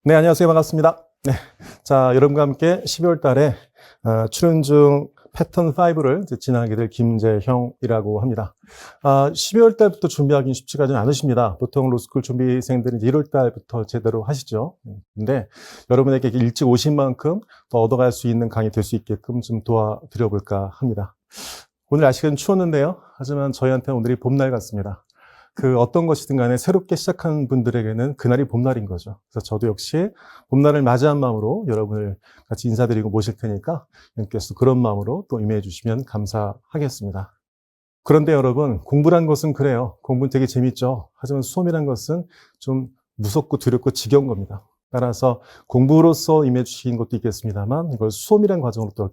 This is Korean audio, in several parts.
네, 안녕하세요. 반갑습니다. 네. 자, 여러분과 함께 12월 달에 출연중 패턴 5를 진행하게 될 김재형이라고 합니다. 12월 달부터 준비하기는 쉽지가 않으십니다. 보통 로스쿨 준비생들은 1월 달부터 제대로 하시죠. 근데 여러분에게 일찍 오신 만큼 더 얻어갈 수 있는 강의 될 수 있게끔 좀 도와드려 볼까 합니다. 오늘 날씨는 추웠는데요. 하지만 저희한테는 오늘이 봄날 같습니다. 그 어떤 것이든 간에 새롭게 시작하는 분들에게는 그날이 봄날인 거죠. 그래서 저도 역시 봄날을 맞이한 마음으로 여러분을 같이 인사드리고 모실 테니까 여러분께서 그런 마음으로 또 임해해 주시면 감사하겠습니다. 그런데 여러분, 공부란 것은 그래요. 공부는 되게 재밌죠. 하지만 수험이란 것은 좀 무섭고 두렵고 지겨운 겁니다. 따라서 공부로서 임해 주신 것도 있겠습니다만 이걸 수험이라는 과정으로 또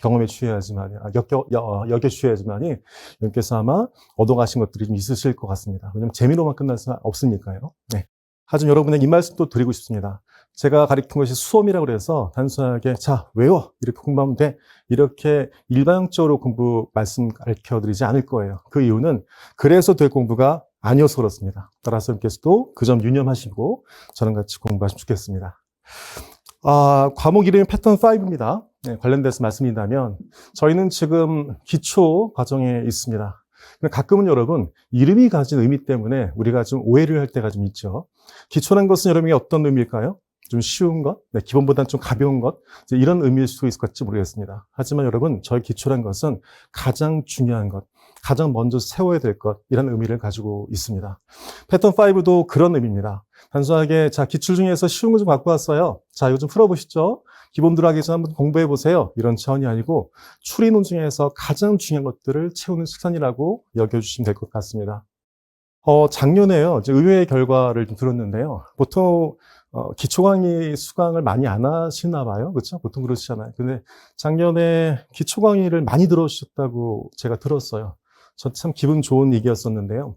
경험해 주셔야지만이, 여겨 주셔야지만이 여러분께서 아마 얻어가신 것들이 좀 있으실 것 같습니다. 왜냐하면 재미로만 끝날 수 없으니까요. 네. 하지만 여러분에게 이 말씀도 드리고 싶습니다. 제가 가르친 것이 수험이라고 그래서 단순하게 자, 외워! 이렇게 공부하면 돼. 이렇게 일반적으로 공부 말씀 가르쳐 드리지 않을 거예요. 그 이유는 그래서 될 공부가 아니어서 그렇습니다. 따라서 여러분께서도 그 점 유념하시고 저랑 같이 공부하시면 좋겠습니다. 과목 이름이 패턴 5입니다. 네, 관련돼서 말씀드린다면 저희는 지금 기초 과정에 있습니다. 가끔은 여러분 이름이 가진 의미 때문에 우리가 좀 오해를 할 때가 좀 있죠. 기초란 것은 여러분이 어떤 의미일까요? 좀 쉬운 것, 네, 기본보다는 좀 가벼운 것, 이런 의미일 수도 있을 것 같지 모르겠습니다. 하지만 여러분, 저희 기초란 것은 가장 중요한 것, 가장 먼저 세워야 될 것, 이런 의미를 가지고 있습니다. 패턴 5도 그런 의미입니다. 단순하게, 자, 기출 중에서 쉬운 거 좀 갖고 왔어요. 자, 이거 좀 풀어보시죠. 기본들 하기 전에 한번 공부해 보세요. 이런 차원이 아니고, 추리논 중에서 가장 중요한 것들을 채우는 시간이라고 여겨주시면 될 것 같습니다. 작년에요. 의외의 결과를 좀 들었는데요. 보통, 기초 강의 수강을 많이 안 하시나 봐요. 그렇죠? 보통 그러시잖아요. 근데 작년에 기초 강의를 많이 들어주셨다고 제가 들었어요. 저 참 기분 좋은 얘기였었는데요.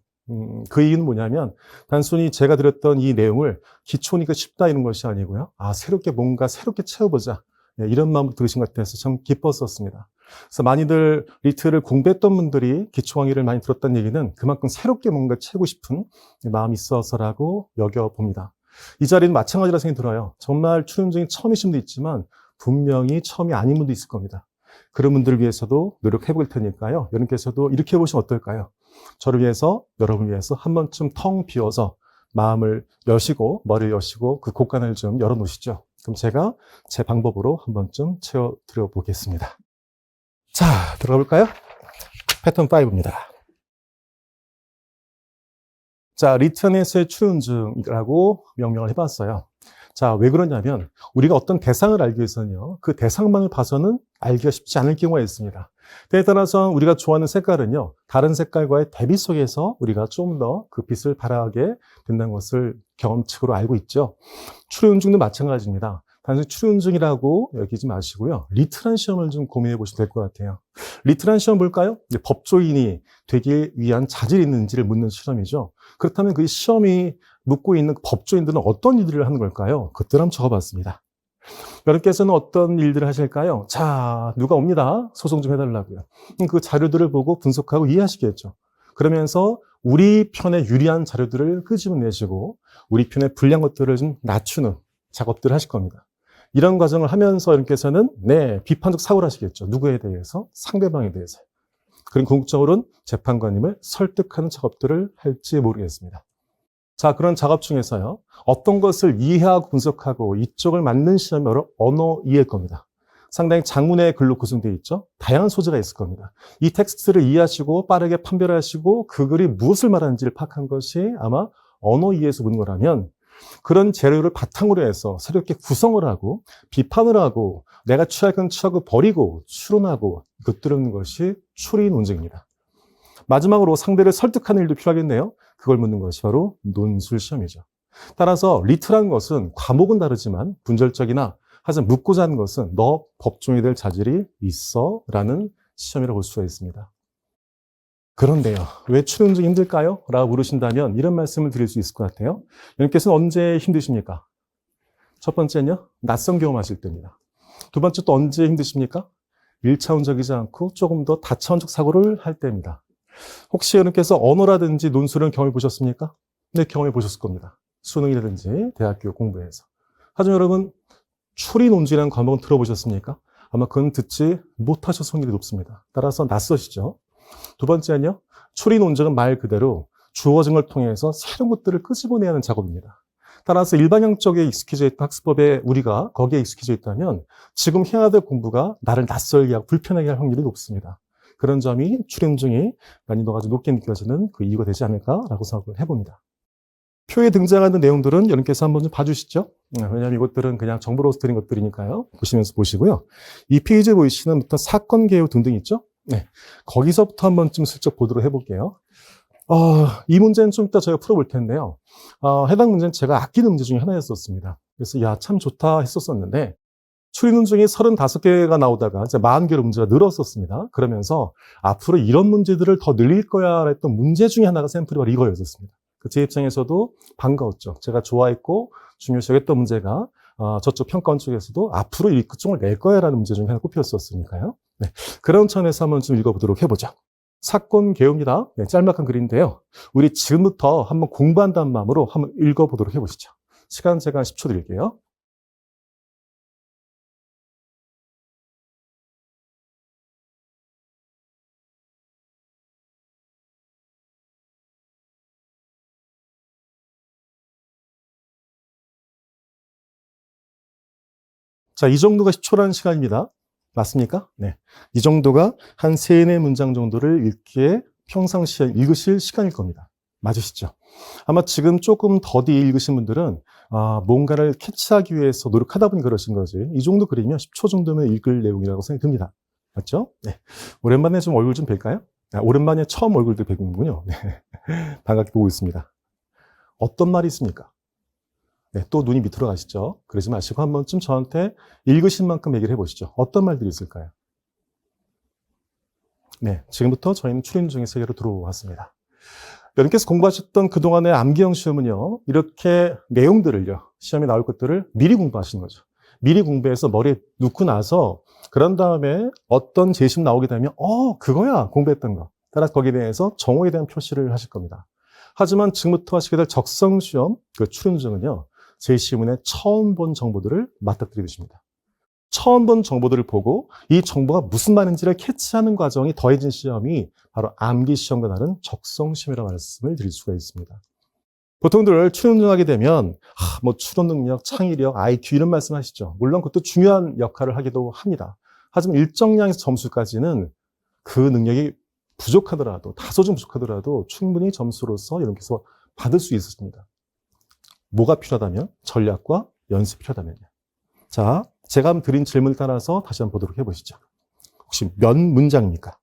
그 이유는 뭐냐면, 단순히 제가 들었던 이 내용을 기초니까 쉽다 이런 것이 아니고요. 새롭게 뭔가 새롭게 채워보자. 네, 이런 마음으로 들으신 것 같아서 참 기뻤었습니다. 그래서 많이들 리트를 공부했던 분들이 기초 강의를 많이 들었다는 얘기는 그만큼 새롭게 뭔가 채우고 싶은 마음이 있어서라고 여겨봅니다. 이 자리는 마찬가지라 생각이 들어요. 정말 출연중에 처음이신 분도 있지만 분명히 처음이 아닌 분도 있을 겁니다. 그런 분들을 위해서도 노력해 볼 테니까요. 여러분께서도 이렇게 해보시면 어떨까요? 저를 위해서, 여러분을 위해서 한 번쯤 텅 비워서 마음을 여시고 머리를 여시고 그 곳간을 좀 열어놓으시죠. 그럼 제가 제 방법으로 한 번쯤 채워드려 보겠습니다. 자, 들어가 볼까요? 패턴 5입니다. 자, 리턴에서의 출연중이라고 명명을 해봤어요. 자, 왜 그러냐면 우리가 어떤 대상을 알기 위해서는요, 그 대상만을 봐서는 알기가 쉽지 않을 경우가 있습니다. 때에 따라서 우리가 좋아하는 색깔은요, 다른 색깔과의 대비 속에서 우리가 좀 더 그 빛을 발하게 된다는 것을 경험칙으로 알고 있죠. 출연중도 마찬가지입니다. 단순히 출연중이라고 여기지 마시고요. 리트란 시험을 좀 고민해 보시면 될 것 같아요. 리트란 시험 볼까요? 법조인이 되기 위한 자질이 있는지를 묻는 시험이죠. 그렇다면 그 시험이 묻고 있는 법조인들은 어떤 일들을 하는 걸까요? 그것들 한번 적어봤습니다. 여러분께서는 어떤 일들을 하실까요? 자, 누가 옵니다. 소송 좀 해달라고요. 그 자료들을 보고 분석하고 이해하시겠죠. 그러면서 우리 편에 유리한 자료들을 끄집어내시고 우리 편에 불리한 것들을 좀 낮추는 작업들을 하실 겁니다. 이런 과정을 하면서 여러분께서는 비판적 사고를 하시겠죠. 누구에 대해서? 상대방에 대해서. 그럼 궁극적으로는 재판관님을 설득하는 작업들을 할지 모르겠습니다. 자, 그런 작업 중에서요, 어떤 것을 이해하고 분석하고 이쪽을 맞는 시험이 언어 이해일 겁니다. 상당히 장문의 글로 구성되어 있죠. 다양한 소재가 있을 겁니다. 이 텍스트를 이해하시고 빠르게 판별하시고 그 글이 무엇을 말하는지를 파악한 것이 아마 언어 이해에서 묻는 거라면 그런 재료를 바탕으로 해서 새롭게 구성을 하고 비판을 하고 내가 취할 건 취하고 버리고 추론하고 곁들이는 것이 추리 논쟁입니다. 마지막으로 상대를 설득하는 일도 필요하겠네요. 그걸 묻는 것이 바로 논술 시험이죠. 따라서 리트라는 것은 과목은 다르지만 분절적이나 하지만 묻고자 하는 것은 너 법조인이 될 자질이 있어 라는 시험이라고 볼 수가 있습니다. 그런데요, 왜 출연중이 힘들까요? 라고 물으신다면 이런 말씀을 드릴 수 있을 것 같아요. 여러분께서는 언제 힘드십니까? 첫 번째는요, 낯선 경험하실 때입니다. 두 번째 또 언제 힘드십니까? 1차원적이지 않고 조금 더 다차원적 사고를 할 때입니다. 혹시 여러분께서 언어라든지 논술은 경험해 보셨습니까? 네, 경험해 보셨을 겁니다. 수능이라든지 대학교 공부에서. 하지만 여러분, 추리 논증이라는 과목은 들어보셨습니까? 아마 그건 듣지 못하실 확률이 높습니다. 따라서 낯서시죠? 두 번째는요, 추리 논증은 말 그대로 주어진 걸 통해서 새로운 것들을 끄집어내야 하는 작업입니다. 따라서 일반형적에 익숙해져 있던 학습법에 우리가 거기에 익숙해져 있다면 지금 해야 될 공부가 나를 낯설게 하고 불편하게 할 확률이 높습니다. 그런 점이 추리 논증이 난이도가 아주 높게 느껴지는 그 이유가 되지 않을까라고 생각을 해봅니다. 표에 등장하는 내용들은 여러분께서 한번 좀 봐주시죠. 왜냐하면 이것들은 그냥 정보로서 드린 것들이니까요. 보시면서 보시고요. 이 페이지에 보이시는 사건 개요 등등 있죠? 네. 거기서부터 한번 좀 슬쩍 보도록 해볼게요. 이 문제는 좀 이따 저희가 풀어볼 텐데요. 해당 문제는 제가 아끼는 문제 중에 하나였었습니다. 그래서 야, 참 좋다 했었었는데 추리 논증이 35개가 나오다가 이제 40개로 문제가 늘었었습니다. 그러면서 앞으로 이런 문제들을 더 늘릴 거야 했던 문제 중에 하나가 샘플이 바로 이거였었습니다. 제 입장에서도 반가웠죠. 제가 좋아했고 중요시 여겼던 문제가 저쪽 평가원 쪽에서도 앞으로 이 특종을 낼 거야라는 문제 중에 하나 꼽혔었으니까요. 네. 그런 차원에서 한번 좀 읽어보도록 해보죠. 사건 개요입니다. 네, 짤막한 글인데요. 우리 지금부터 한번 공부한다는 마음으로 한번 읽어보도록 해보시죠. 시간 제가 한 10초 드릴게요. 자, 이 정도가 10초라는 시간입니다. 맞습니까? 네. 이 정도가 한 3, 4문장 정도를 읽기에 평상시에 읽으실 시간일 겁니다. 맞으시죠? 아마 지금 조금 더디 읽으신 분들은 뭔가를 캐치하기 위해서 노력하다 보니 그러신 거지. 이 정도 글이면 10초 정도면 읽을 내용이라고 생각이 듭니다. 맞죠? 네. 오랜만에 좀 얼굴 좀 뵐까요? 오랜만에 처음 얼굴도 뵙는군요. 네. 반갑게 보고 있습니다. 어떤 말이 있습니까? 네, 또 눈이 밑으로 가시죠. 그러지 마시고 한 번쯤 저한테 읽으신 만큼 얘기를 해보시죠. 어떤 말들이 있을까요? 네, 지금부터 저희는 추리 논증의 세계로 들어왔습니다. 여러분께서 공부하셨던 그동안의 암기형 시험은요, 이렇게 내용들을요, 시험에 나올 것들을 미리 공부하시는 거죠. 미리 공부해서 머리에 넣고 나서 그런 다음에 어떤 제시문 나오게 되면 그거야 공부했던 거. 따라서 거기에 대해서 정오에 대한 표시를 하실 겁니다. 하지만 지금부터 하시게 될 적성시험 그 추리 논증은요, 제시문에 처음 본 정보들을 맞닥뜨리십니다. 처음 본 정보들을 보고 이 정보가 무슨 말인지를 캐치하는 과정이 더해진 시험이 바로 암기 시험과 다른 적성 시험이라고 말씀을 드릴 수가 있습니다. 보통들 추론 능력하게 되면 뭐 추론 능력, 창의력, IQ 이런 말씀하시죠. 물론 그것도 중요한 역할을 하기도 합니다. 하지만 일정량의 점수까지는 그 능력이 부족하더라도 다소 좀 부족하더라도 충분히 점수로서 이렇게서 받을 수 있습니다. 뭐가 필요하다면? 전략과 연습이 필요하다면요. 자, 제가 한번 드린 질문을 따라서 다시 한번 보도록 해보시죠. 혹시 몇 문장입니까?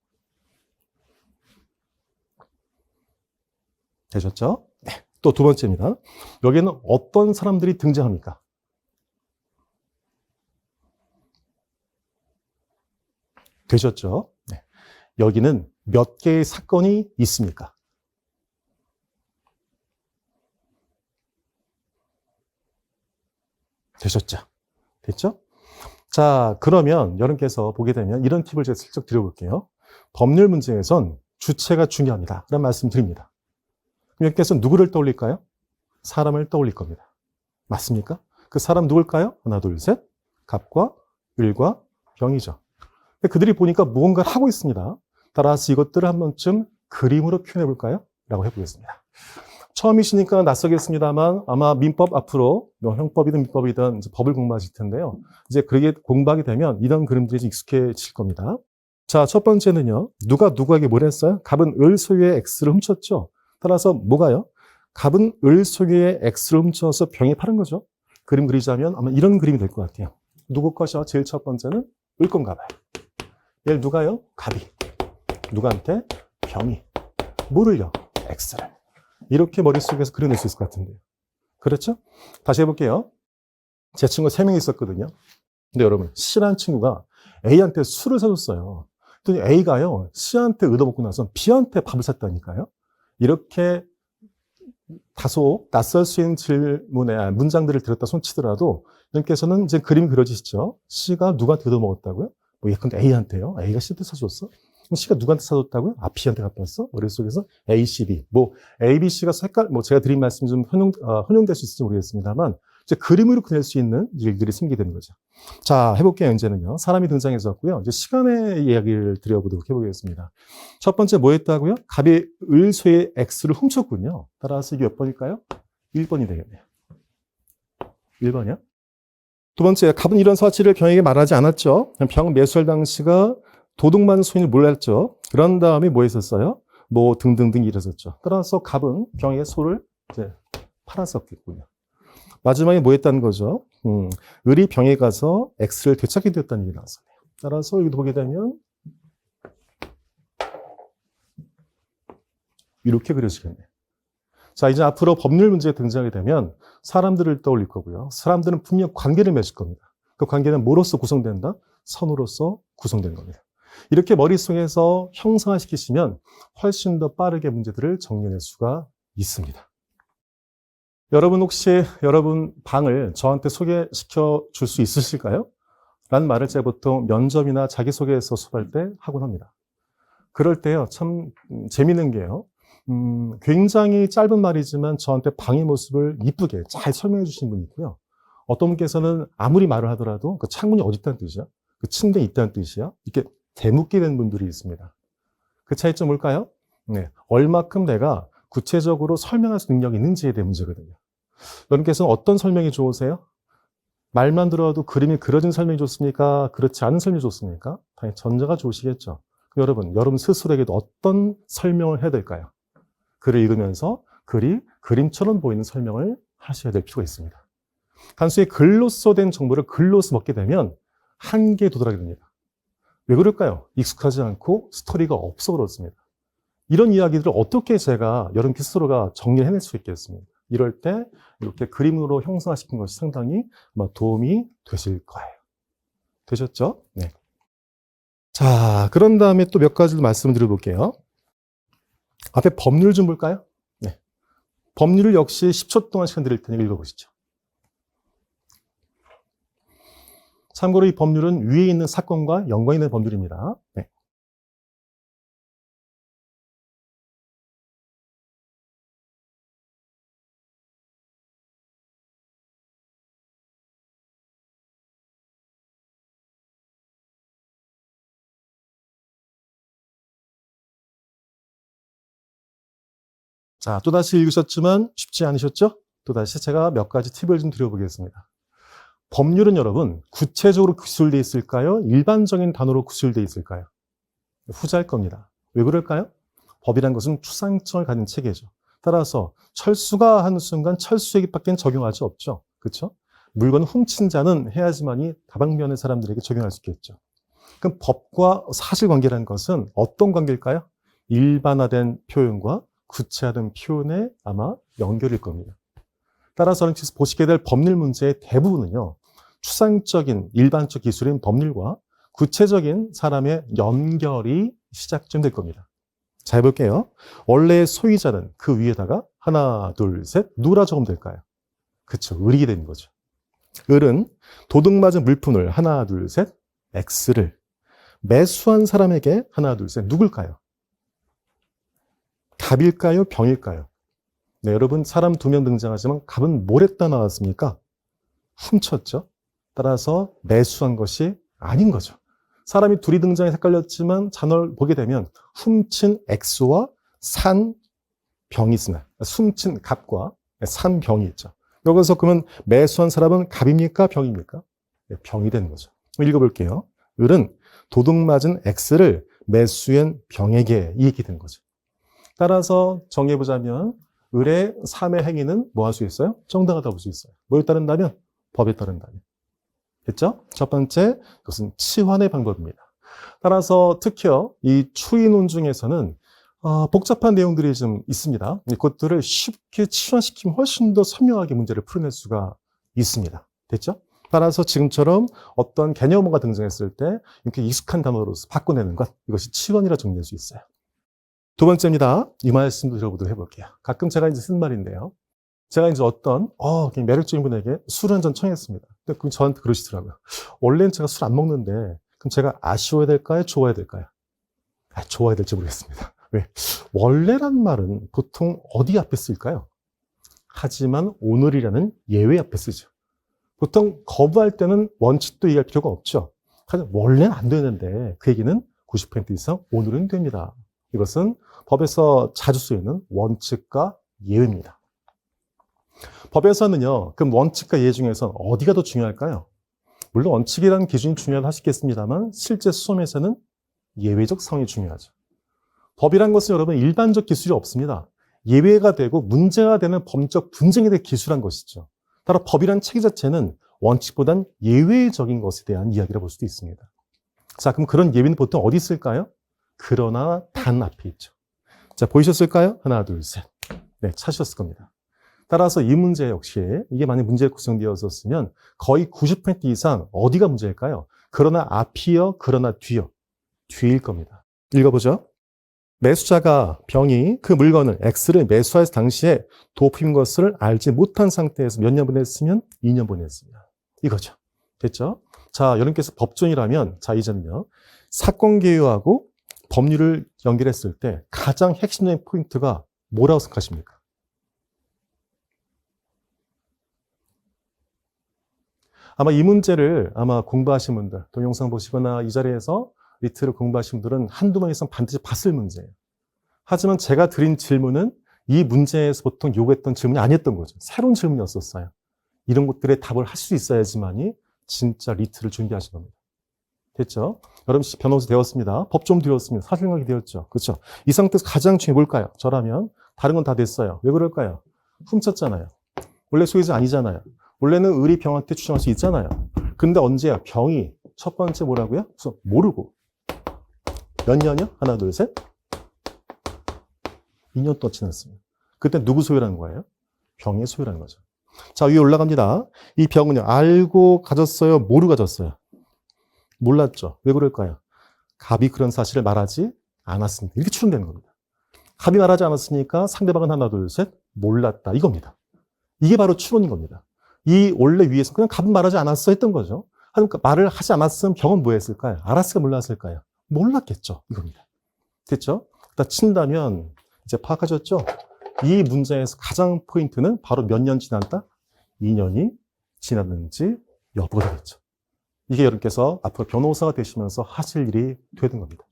되셨죠? 네. 또 두 번째입니다. 여기에는 어떤 사람들이 등장합니까? 되셨죠? 네. 여기는 몇 개의 사건이 있습니까? 되셨죠? 됐죠? 자, 그러면 여러분께서 보게 되면 이런 팁을 제가 슬쩍 드려볼게요. 법률 문제에선 주체가 중요합니다. 라는 말씀 드립니다. 여러분께서 누구를 떠올릴까요? 사람을 떠올릴 겁니다. 맞습니까? 그 사람 누굴까요? 하나, 둘, 셋. 갑과 을과 병이죠. 그들이 보니까 무언가를 하고 있습니다. 따라서 이것들을 한 번쯤 그림으로 표현해 볼까요? 라고 해보겠습니다. 처음이시니까 낯설겠습니다만 아마 민법 앞으로 형법이든 민법이든 이제 법을 공부하실 텐데요. 이제 그렇게 공부하게 되면 이런 그림들이 익숙해질 겁니다. 자, 첫 번째는요. 누가 누구에게 뭘 했어요? 갑은 을 소유의 X를 훔쳤죠. 따라서 뭐가요? 갑은 을 소유의 X를 훔쳐서 병에 파는 거죠. 그림 그리자면 아마 이런 그림이 될 것 같아요. 누구 것이요? 제일 첫 번째는 을 건가 봐요. 얘를 누가요? 갑이. 누구한테? 병이. 뭐를요? X를. 이렇게 머릿속에서 그려낼 수 있을 것 같은데요. 그렇죠? 다시 해볼게요. 제 친구 3명이 있었거든요. 근데 여러분, C라는 친구가 A한테 술을 사줬어요. 그랬더니 A가요, C한테 얻어먹고 나서 B한테 밥을 샀다니까요. 이렇게 다소 낯설 수 있는 질문에 문장들을 들었다 손치더라도 여러분께서는 이제 그림이 그려지시죠. C가 누구한테 얻어먹었다고요? 뭐 예컨대 A한테요. A가 C한테 사줬어? 그럼 C가 누구한테 사줬다고요? B한테 갖다 놨어? 머릿속에서 A, C, B. 뭐 A, B, C가 색깔, 뭐 제가 드린 말씀이 좀 혼용될 수 있을지 모르겠습니다만 이제 그림으로 그릴 수 있는 일들이 생기게 되는 거죠. 자, 해볼게요. 이제는요. 사람이 등장했었고요. 이제 시간의 이야기를 드려보도록 해보겠습니다. 첫 번째 뭐 했다고요? 갑이 을소의 X를 훔쳤군요. 따라서 이게 몇 번일까요? 1번이 되겠네요. 1번이요? 두 번째, 갑은 이런 사실을 병에게 말하지 않았죠. 병 매수할 당시가 도둑 맞은 소인을 몰랐죠. 그런 다음에 뭐 했었어요? 뭐 등등등 일었었죠. 따라서 갑은 병에게 소를 이제 팔았었겠군요. 마지막에 뭐 했다는 거죠? 을이 병에 가서 X를 되찾게 되었다는 얘기 나왔어요. 따라서 여기도 보게 되면 이렇게 그려지겠네요. 자, 이제 앞으로 법률 문제에 등장하게 되면 사람들을 떠올릴 거고요. 사람들은 분명 관계를 맺을 겁니다. 그 관계는 뭐로서 구성된다? 선으로서 구성된 겁니다. 이렇게 머릿속에서 형상화시키시면 훨씬 더 빠르게 문제들을 정리해낼 수가 있습니다. 여러분 혹시 여러분 방을 저한테 소개시켜 줄 수 있으실까요? 라는 말을 제가 보통 면접이나 자기소개서 수업할 때 하곤 합니다. 그럴 때요, 참 재밌는 게요. 굉장히 짧은 말이지만 저한테 방의 모습을 이쁘게 잘 설명해 주신 분이 있고요. 어떤 분께서는 아무리 말을 하더라도 그 창문이 어디 있다는 뜻이야? 그 침대에 있다는 뜻이야? 이렇게 대묻게 된 분들이 있습니다. 그 차이점 뭘까요? 네, 얼마큼 내가 구체적으로 설명할 수 능력이 있는지에 대한 문제거든요. 여러분께서는 어떤 설명이 좋으세요? 말만 들어도 그림이 그려진 설명이 좋습니까? 그렇지 않은 설명이 좋습니까? 당연히 전자가 좋으시겠죠. 여러분 스스로에게도 어떤 설명을 해야 될까요? 글을 읽으면서 글이 그림처럼 보이는 설명을 하셔야 될 필요가 있습니다. 단순히 글로써 된 정보를 글로써 먹게 되면 한계에 도달하게 됩니다. 왜 그럴까요? 익숙하지 않고 스토리가 없어 그렇습니다. 이런 이야기들을 어떻게 제가 여러분 스스로가 정리를 해낼 수 있겠습니까? 이럴 때 이렇게 그림으로 형상화시킨 것이 상당히 아마 도움이 되실 거예요. 되셨죠? 네. 자, 그런 다음에 또 몇 가지를 말씀을 드려볼게요. 앞에 법률 좀 볼까요? 네. 법률을 역시 10초 동안 시간 드릴 테니 읽어보시죠. 참고로 이 법률은 위에 있는 사건과 연관이 있는 법률입니다. 네. 자, 또다시 읽으셨지만 쉽지 않으셨죠? 또다시 제가 몇 가지 팁을 좀 드려보겠습니다. 법률은 여러분 구체적으로 구술되어 있을까요? 일반적인 단어로 구술되어 있을까요? 후자일 겁니다. 왜 그럴까요? 법이란 것은 추상성을 가진 체계죠. 따라서 철수가 하는 순간 철수에게밖에 적용할 수 없죠. 그렇죠? 물건을 훔친 자는 해야지만이 다방면의 사람들에게 적용할 수 있겠죠. 그럼 법과 사실관계라는 것은 어떤 관계일까요? 일반화된 표현과 구체화된 표현의 아마 연결일 겁니다. 따라서 보시게 될 법률 문제의 대부분은요, 추상적인 일반적 기술인 법률과 구체적인 사람의 연결이 시작될 겁니다. 자, 해볼게요. 원래의 소유자는 그 위에다가 하나, 둘, 셋, 누구라 적으면 될까요? 그쵸, 을이 되는 거죠. 을은 도둑 맞은 물품을 하나, 둘, 셋, X를 매수한 사람에게 하나, 둘, 셋, 누굴까요? 갑일까요? 병일까요? 네, 여러분 사람 2명 등장하지만 갑은 뭘 했다 나왔습니까? 훔쳤죠. 따라서 매수한 것이 아닌 거죠. 사람이 둘이 등장해 헷갈렸지만 잔을 보게 되면 훔친 X와 산 병이 있으나 훔친 갑과 산 병이 있죠. 여기서 그러면 매수한 사람은 갑입니까? 병입니까? 네, 병이 되는 거죠. 읽어볼게요. 을은 도둑 맞은 X를 매수한 병에게 이익이 되는 거죠. 따라서 정리해보자면 을의 3의 행위는 뭐 할 수 있어요? 정당하다고 볼 수 있어요. 뭐에 따른다면? 법에 따른다면. 됐죠? 첫 번째, 그것은 치환의 방법입니다. 따라서 특히요, 이 추인론 중에서는 복잡한 내용들이 좀 있습니다. 이것들을 쉽게 치환시키면 훨씬 더 선명하게 문제를 풀어낼 수가 있습니다. 됐죠? 따라서 지금처럼 어떤 개념어가 등장했을 때 이렇게 익숙한 단어로서 바꿔내는 것, 이것이 치환이라 정리할 수 있어요. 두 번째입니다. 이 말씀도 들어보도록 해볼게요. 가끔 제가 이제 쓴 말인데요. 제가 이제 어떤, 굉장히 매력적인 분에게 술 한 잔 청했습니다. 근데 저한테 그러시더라고요. 원래는 제가 술 안 먹는데, 그럼 제가 아쉬워야 될까요? 좋아야 될까요? 좋아야 될지 모르겠습니다. 왜? 원래란 말은 보통 어디 앞에 쓸까요? 하지만 오늘이라는 예외 앞에 쓰죠. 보통 거부할 때는 원칙도 얘기할 필요가 없죠. 하지만 원래는 안 되는데 그 얘기는 90% 이상 오늘은 됩니다. 이것은 법에서 자주 쓰이는 원칙과 예외입니다. 법에서는요, 그럼 원칙과 예외 중에서 어디가 더 중요할까요? 물론 원칙이라는 기준이 중요하다 하시겠습니다만 실제 수험에서는 예외적 사항이 중요하죠. 법이란 것은 여러분 일반적 기술이 없습니다. 예외가 되고 문제가 되는 법적 분쟁에 대해 기술한 것이죠. 따라 법이란 체계 자체는 원칙보단 예외적인 것에 대한 이야기라 볼 수도 있습니다. 자, 그럼 그런 예외는 보통 어디 있을까요? 그러나 단 앞에 있죠. 자, 보이셨을까요? 하나, 둘, 셋. 네, 찾으셨을 겁니다. 따라서 이 문제 역시 이게 만약 문제로 구성되었었으면 거의 90% 이상 어디가 문제일까요? 그러나 앞이요, 그러나 뒤요. 뒤일 겁니다. 읽어보죠. 매수자가 병이 그 물건을 X를 매수할 당시에 도품인 것을 알지 못한 상태에서 몇 년 보냈으면 2년 보냈습니다. 이거죠. 됐죠? 자, 여러분께서 법조인이라면, 자, 이제는요, 사건 개요하고 법률을 연결했을 때 가장 핵심적인 포인트가 뭐라고 생각하십니까? 아마 이 문제를 아마 공부하신 분들, 동영상 보시거나 이 자리에서 리트를 공부하신 분들은 한두 번 이상 반드시 봤을 문제예요. 하지만 제가 드린 질문은 이 문제에서 보통 요구했던 질문이 아니었던 거죠. 새로운 질문이었었어요. 이런 것들에 답을 할 수 있어야지만이 진짜 리트를 준비하신 겁니다. 됐죠? 여러분 변호사 되었습니다. 법조문 되었습니다. 사실관계 되었죠. 그렇죠? 이 상태에서 가장 중요한 게 뭘까요? 저라면 다른 건 다 됐어요. 왜 그럴까요? 훔쳤잖아요. 원래 소유자 아니잖아요. 원래는 의리 병한테 추정할 수 있잖아요. 근데 언제야? 병이 첫 번째 뭐라고요? 모르고. 몇 년이요? 하나, 둘, 셋. 2년 동안 지났습니다. 그때 누구 소유라는 거예요? 병의 소유라는 거죠. 자, 위에 올라갑니다. 이 병은요, 알고 가졌어요? 모르고 가졌어요? 몰랐죠. 왜 그럴까요? 갑이 그런 사실을 말하지 않았습니다. 이렇게 추론되는 겁니다. 갑이 말하지 않았으니까 상대방은 하나, 둘, 셋, 몰랐다. 이겁니다. 이게 바로 추론인 겁니다. 이 원래 위에서 그냥 갑은 말하지 않았어 했던 거죠. 그러니까 말을 하지 않았으면 병은 뭐 했을까요? 알았을까 몰랐을까요? 몰랐겠죠. 이겁니다. 됐죠? 일단 친다면 이제 파악하셨죠? 이 문제에서 가장 포인트는 바로 몇 년 지났다? 2년이 지났는지 여부가 되겠죠. 이게 여러분께서 앞으로 변호사가 되시면서 하실 일이 되는 겁니다.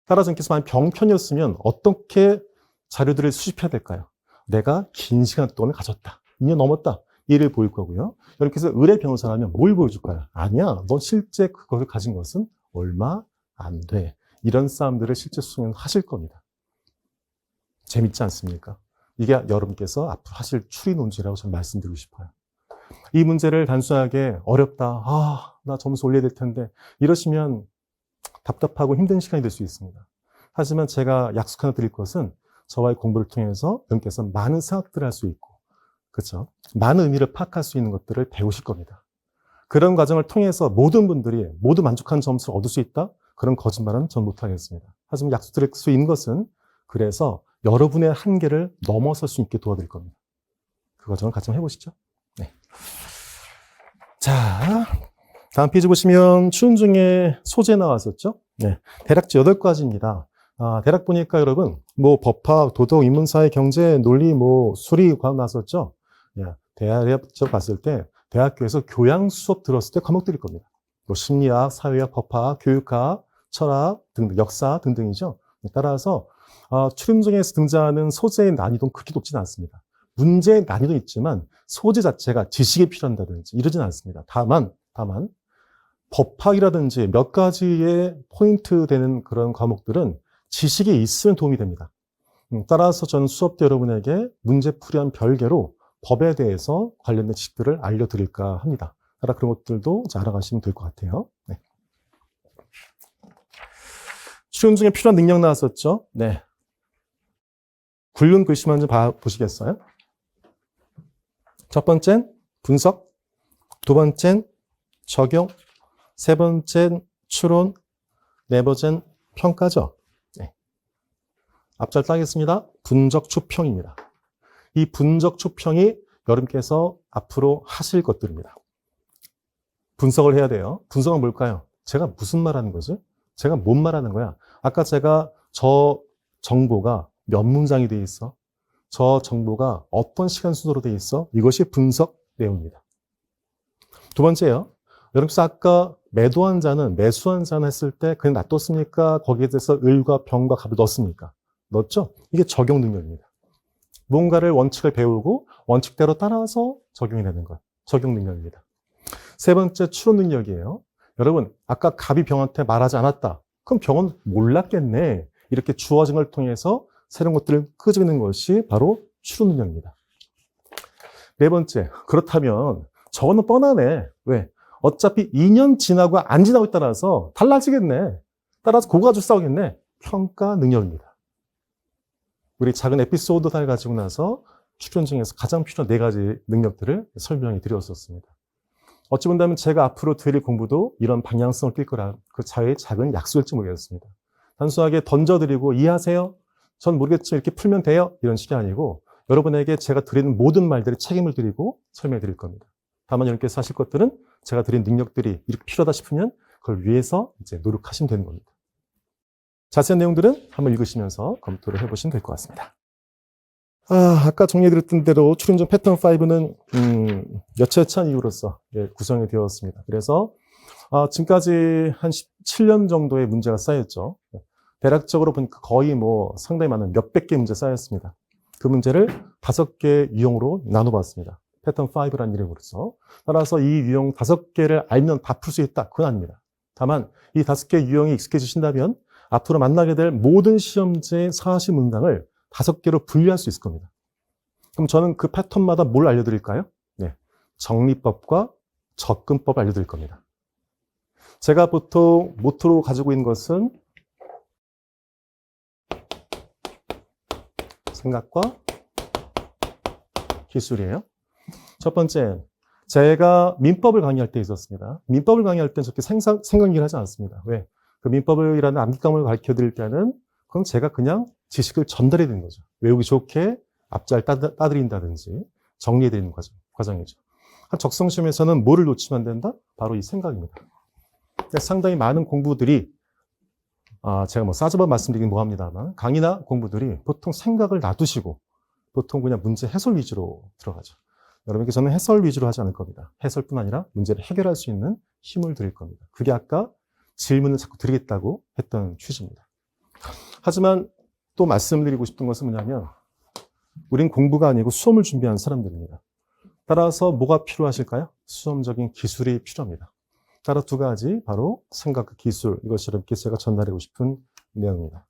따라서 여러분께서 만약 병편이었으면 어떻게 자료들을 수집해야 될까요? 내가 긴 시간 동안 가졌다. 2년 넘었다. 이를 보일 거고요. 여러분께서 의뢰 변호사라면 뭘 보여줄까요? 아니야. 넌 실제 그것을 가진 것은 얼마 안 돼. 이런 싸움들을 실제 수행을 하실 겁니다. 재밌지 않습니까? 이게 여러분께서 앞으로 하실 추리 논지라고 저는 말씀드리고 싶어요. 이 문제를 단순하게 어렵다. 나 점수 올려야 될 텐데. 이러시면 답답하고 힘든 시간이 될 수 있습니다. 하지만 제가 약속 하나 드릴 것은 저와의 공부를 통해서 여러분께서 많은 생각들을 할 수 있고, 그렇죠? 많은 의미를 파악할 수 있는 것들을 배우실 겁니다. 그런 과정을 통해서 모든 분들이 모두 만족한 점수를 얻을 수 있다? 그런 거짓말은 전 못하겠습니다. 하지만 약속드릴 수 있는 것은 그래서 여러분의 한계를 넘어설 수 있게 도와드릴 겁니다. 그 과정을 같이 한번 해보시죠. 네. 자, 다음 페이지 보시면 추론 중에 소재 나왔었죠? 네. 대략 8가지입니다. 대략 보니까 여러분, 법학, 도덕, 인문사회, 경제, 논리, 수리 과목 나왔었죠? 네. 대학에서 봤을 때, 대학교에서 교양 수업 들었을 때 과목들일 겁니다. 심리학, 사회학, 법학, 교육학, 철학 등등, 역사 등등이죠. 따라서 추론 중에서 등장하는 소재의 난이도는 그렇게 높지는 않습니다. 문제의 난이도는 있지만 소재 자체가 지식이 필요한다든지 이러지는 않습니다. 다만 법학이라든지 몇 가지의 포인트 되는 그런 과목들은 지식이 있으면 도움이 됩니다. 따라서 저는 수업 때 여러분에게 문제풀이한 별개로 법에 대해서 관련된 지식들을 알려드릴까 합니다. 따라 그런 것들도 알아가시면 될 것 같아요. 네. 추론 중에 필요한 능력 나왔었죠? 네. 굵은 글씨만 좀 보시겠어요? 첫 번째는 분석, 두 번째는 적용, 세 번째는 추론, 네 번째는 평가죠. 네. 앞절 따겠습니다. 분석 추평입니다. 이 분석 추평이 여러분께서 앞으로 하실 것들입니다. 분석을 해야 돼요. 분석은 뭘까요? 제가 무슨 말하는 거지? 제가 뭔 말하는 거야? 아까 제가 저 정보가 몇 문장이 돼 있어? 저 정보가 어떤 시간 순서로 돼 있어? 이것이 분석 내용입니다. 두 번째요. 여러분께서 아까 매도한 자는 매수한 자는 했을 때 그냥 놔뒀습니까? 거기에 대해서 을과 병과 갑을 넣었습니까? 넣었죠? 이게 적용 능력입니다. 뭔가를 원칙을 배우고 원칙대로 따라서 적용해내는 것. 적용 능력입니다. 세 번째 추론 능력이에요. 여러분, 아까 갑이 병한테 말하지 않았다. 그럼 병은 몰랐겠네. 이렇게 주어진 걸 통해서 새로운 것들을 끄집어내는 것이 바로 추론 능력입니다. 네 번째, 그렇다면 저거는 뻔하네. 왜? 어차피 2년 지나고 안 지나고에 따라서 달라지겠네. 따라서 그거 가지고 싸우겠네. 평가 능력입니다. 우리 작은 에피소드를 가지고 나서 추론 중에서 가장 필요한 4가지 능력들을 설명해 드렸었습니다. 어찌 본다면 제가 앞으로 드릴 공부도 이런 방향성을 띌 거라 그 자의 작은 약속일지 모르겠습니다. 단순하게 던져드리고 이해하세요? 전 모르겠지만 이렇게 풀면 돼요? 이런 식이 아니고 여러분에게 제가 드리는 모든 말들에 책임을 드리고 설명해 드릴 겁니다. 다만 여러분께서 하실 것들은 제가 드린 능력들이 이렇게 필요하다 싶으면 그걸 위해서 이제 노력하시면 되는 겁니다. 자세한 내용들은 한번 읽으시면서 검토를 해보시면 될 것 같습니다. 아까 정리해드렸던 대로 추론중 패턴 5는 여차여차한 이유로서 구성이 되었습니다. 그래서 지금까지 한 17년 정도의 문제가 쌓였죠. 대략적으로 보니까 거의 상당히 많은 몇백 개 문제 쌓였습니다. 그 문제를 5개 유형으로 나눠봤습니다. 패턴 5라는 이름으로서. 따라서 이 유형 5개를 알면 다 풀 수 있다. 그건 아닙니다. 다만 이 5개 유형이 익숙해지신다면 앞으로 만나게 될 모든 시험지의 사시 문항을 5개로 분류할 수 있을 겁니다. 그럼 저는 그 패턴마다 뭘 알려드릴까요? 네, 정리법과 접근법 알려드릴 겁니다. 제가 보통 모토로 가지고 있는 것은 생각과 기술이에요. 첫 번째, 제가 민법을 강의할 때 있었습니다. 민법을 강의할 때는 저렇게 생각 얘기를 하지 않습니다. 왜? 그 민법이라는 암기감을 가르쳐 드릴 때는 그럼 제가 그냥 지식을 전달해 드리는 거죠. 외우기 좋게 앞잘 따드린다든지 정리해 드리는 과정이죠. 한 적성시험에서는 뭐를 놓치면 안 된다? 바로 이 생각입니다. 상당히 많은 공부들이 제가 싸잡아 말씀드리긴 뭐합니다만 강의나 공부들이 보통 생각을 놔두시고 보통 그냥 문제 해설 위주로 들어가죠. 여러분께 저는 해설 위주로 하지 않을 겁니다. 해설뿐 아니라 문제를 해결할 수 있는 힘을 드릴 겁니다. 그게 아까 질문을 자꾸 드리겠다고 했던 취지입니다. 하지만 또 말씀드리고 싶은 것은 뭐냐면 우린 공부가 아니고 수험을 준비하는 사람들입니다. 따라서 뭐가 필요하실까요? 수험적인 기술이 필요합니다. 따라 2가지 바로 생각과 기술, 이것이 이렇게 제가 전달하고 싶은 내용입니다.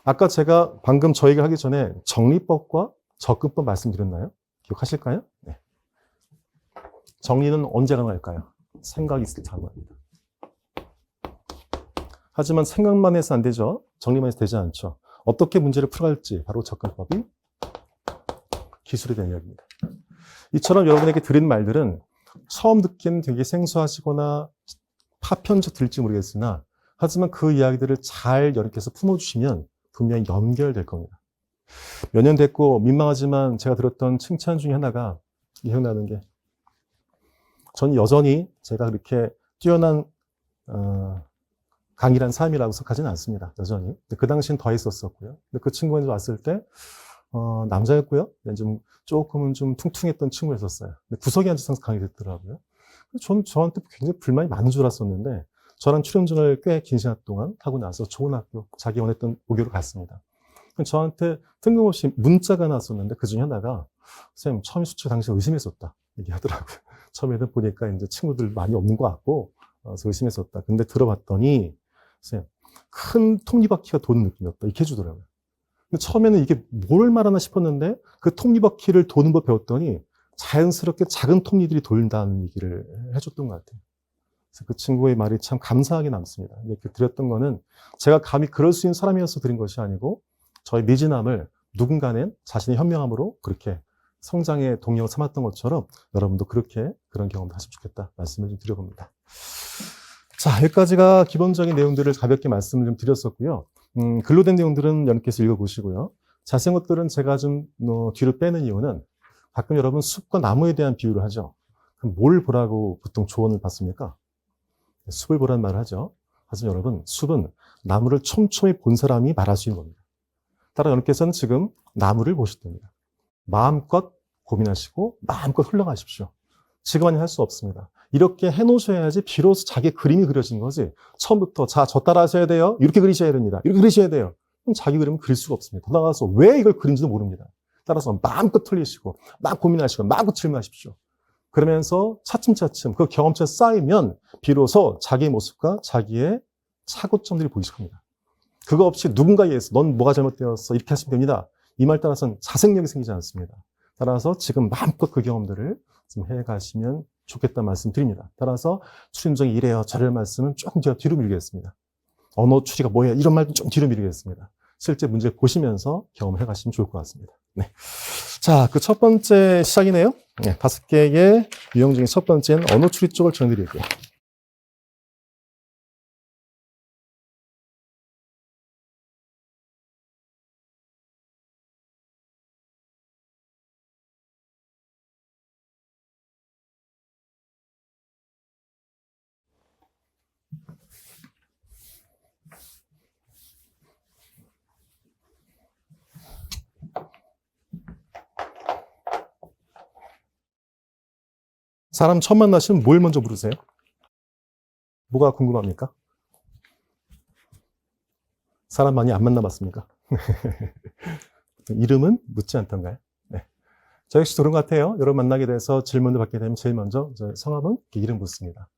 아까 제가 방금 저 얘기를 하기 전에 정리법과 접근법 말씀드렸나요? 기억하실까요? 네. 정리는 언제 가능할까요? 생각이 있을 때 가능합니다. 하지만 생각만 해서 안 되죠. 정리만 해서 되지 않죠. 어떻게 문제를 풀어갈지 바로 접근법이 기술이 되는 이야기입니다. 이처럼 여러분에게 드린 말들은 처음 듣기는 되게 생소하시거나 파편적 들릴지 모르겠으나 하지만 그 이야기들을 잘 여러분께서 품어주시면 분명히 연결될 겁니다. 몇 년 됐고 민망하지만 제가 들었던 칭찬 중에 하나가 기억나는 게 저는 여전히 제가 그렇게 뛰어난 강이란 삶이라고 생각하지는 않습니다. 여전히. 그 당시엔 더 했었었고요. 근데 그 친구가 왔을 때 남자였고요. 조금은 좀 퉁퉁했던 친구였었어요. 근데 구석에 앉아서 강의 듣더라고요. 저는 저한테 굉장히 불만이 많은 줄 알았었는데 저랑 출연전을 꽤 긴 시간 동안 하고 나서 좋은 학교, 자기 원했던 고교로 갔습니다. 저한테 뜬금없이 문자가 나왔었는데 그 중에 하나가 선생님 처음에 수치 당시 의심했었다 얘기하더라고요. 처음에는 보니까 이제 친구들 많이 없는 것 같고 그래서 의심했었다. 근데 들어봤더니 선생님 큰 톱니바퀴가 도는 느낌이었다 이렇게 해주더라고요. 근데 처음에는 이게 뭘 말하나 싶었는데 그 톱니바퀴를 도는 법 배웠더니 자연스럽게 작은 톱니들이 돌린다는 얘기를 해줬던 것 같아요. 그래서 그 친구의 말이 참 감사하게 남습니다. 이렇게 드렸던 거는 제가 감히 그럴 수 있는 사람이어서 드린 것이 아니고 저의 미진함을 누군가는 자신의 현명함으로 그렇게 성장의 동력을 삼았던 것처럼 여러분도 그렇게 그런 경험을 하시면 좋겠다 말씀을 좀 드려봅니다. 자, 여기까지가 기본적인 내용들을 가볍게 말씀을 좀 드렸었고요. 글로 된 내용들은 여러분께서 읽어보시고요. 자세한 것들은 제가 좀 뒤로 빼는 이유는 가끔 여러분 숲과 나무에 대한 비유를 하죠. 그럼 뭘 보라고 보통 조언을 받습니까? 숲을 보라는 말을 하죠. 하지만 여러분 숲은 나무를 촘촘히 본 사람이 말할 수 있는 겁니다. 따라 여러분께서는 지금 나무를 보실 겁니다. 마음껏 고민하시고 마음껏 흘러가십시오. 지금 아니 할 수 없습니다. 이렇게 해놓으셔야지 비로소 자기 그림이 그려진 거지. 처음부터 자, 저 따라 하셔야 돼요. 이렇게 그리셔야 됩니다. 이렇게 그리셔야 돼요. 그럼 자기 그림은 그릴 수가 없습니다. 더 나가서 왜 이걸 그린지도 모릅니다. 따라서 마음껏 틀리시고 막 고민하시고 마음껏 질문하십시오. 그러면서 차츰차츰 그 경험치가 쌓이면 비로소 자기의 모습과 자기의 착오점들이 보이실 겁니다. 그거 없이 누군가에 의해서 넌 뭐가 잘못되었어 이렇게 하시면 됩니다. 이 말 따라서는 자생력이 생기지 않습니다. 따라서 지금 마음껏 그 경험들을 좀 해가시면 좋겠다는 말씀 드립니다. 따라서 추린종이 이래요 저래요 말씀은 조금 제가 뒤로 밀겠습니다. 언어 추리가 뭐예요 이런 말도 좀 뒤로 밀겠습니다. 실제 문제를 보시면서 경험해 가시면 좋을 것 같습니다. 네. 자, 그 첫 번째 시작이네요. 네, 5개의 유형 중에 첫 번째는 언어 추리 쪽을 정해드릴게요. 사람 처음 만나시면 뭘 먼저 물으세요? 뭐가 궁금합니까? 사람 많이 안 만나봤습니까? 이름은 묻지 않던가요? 네. 저 역시 그런 것 같아요. 여러분 만나게 돼서 질문을 받게 되면 제일 먼저 성함은 이름 묻습니다.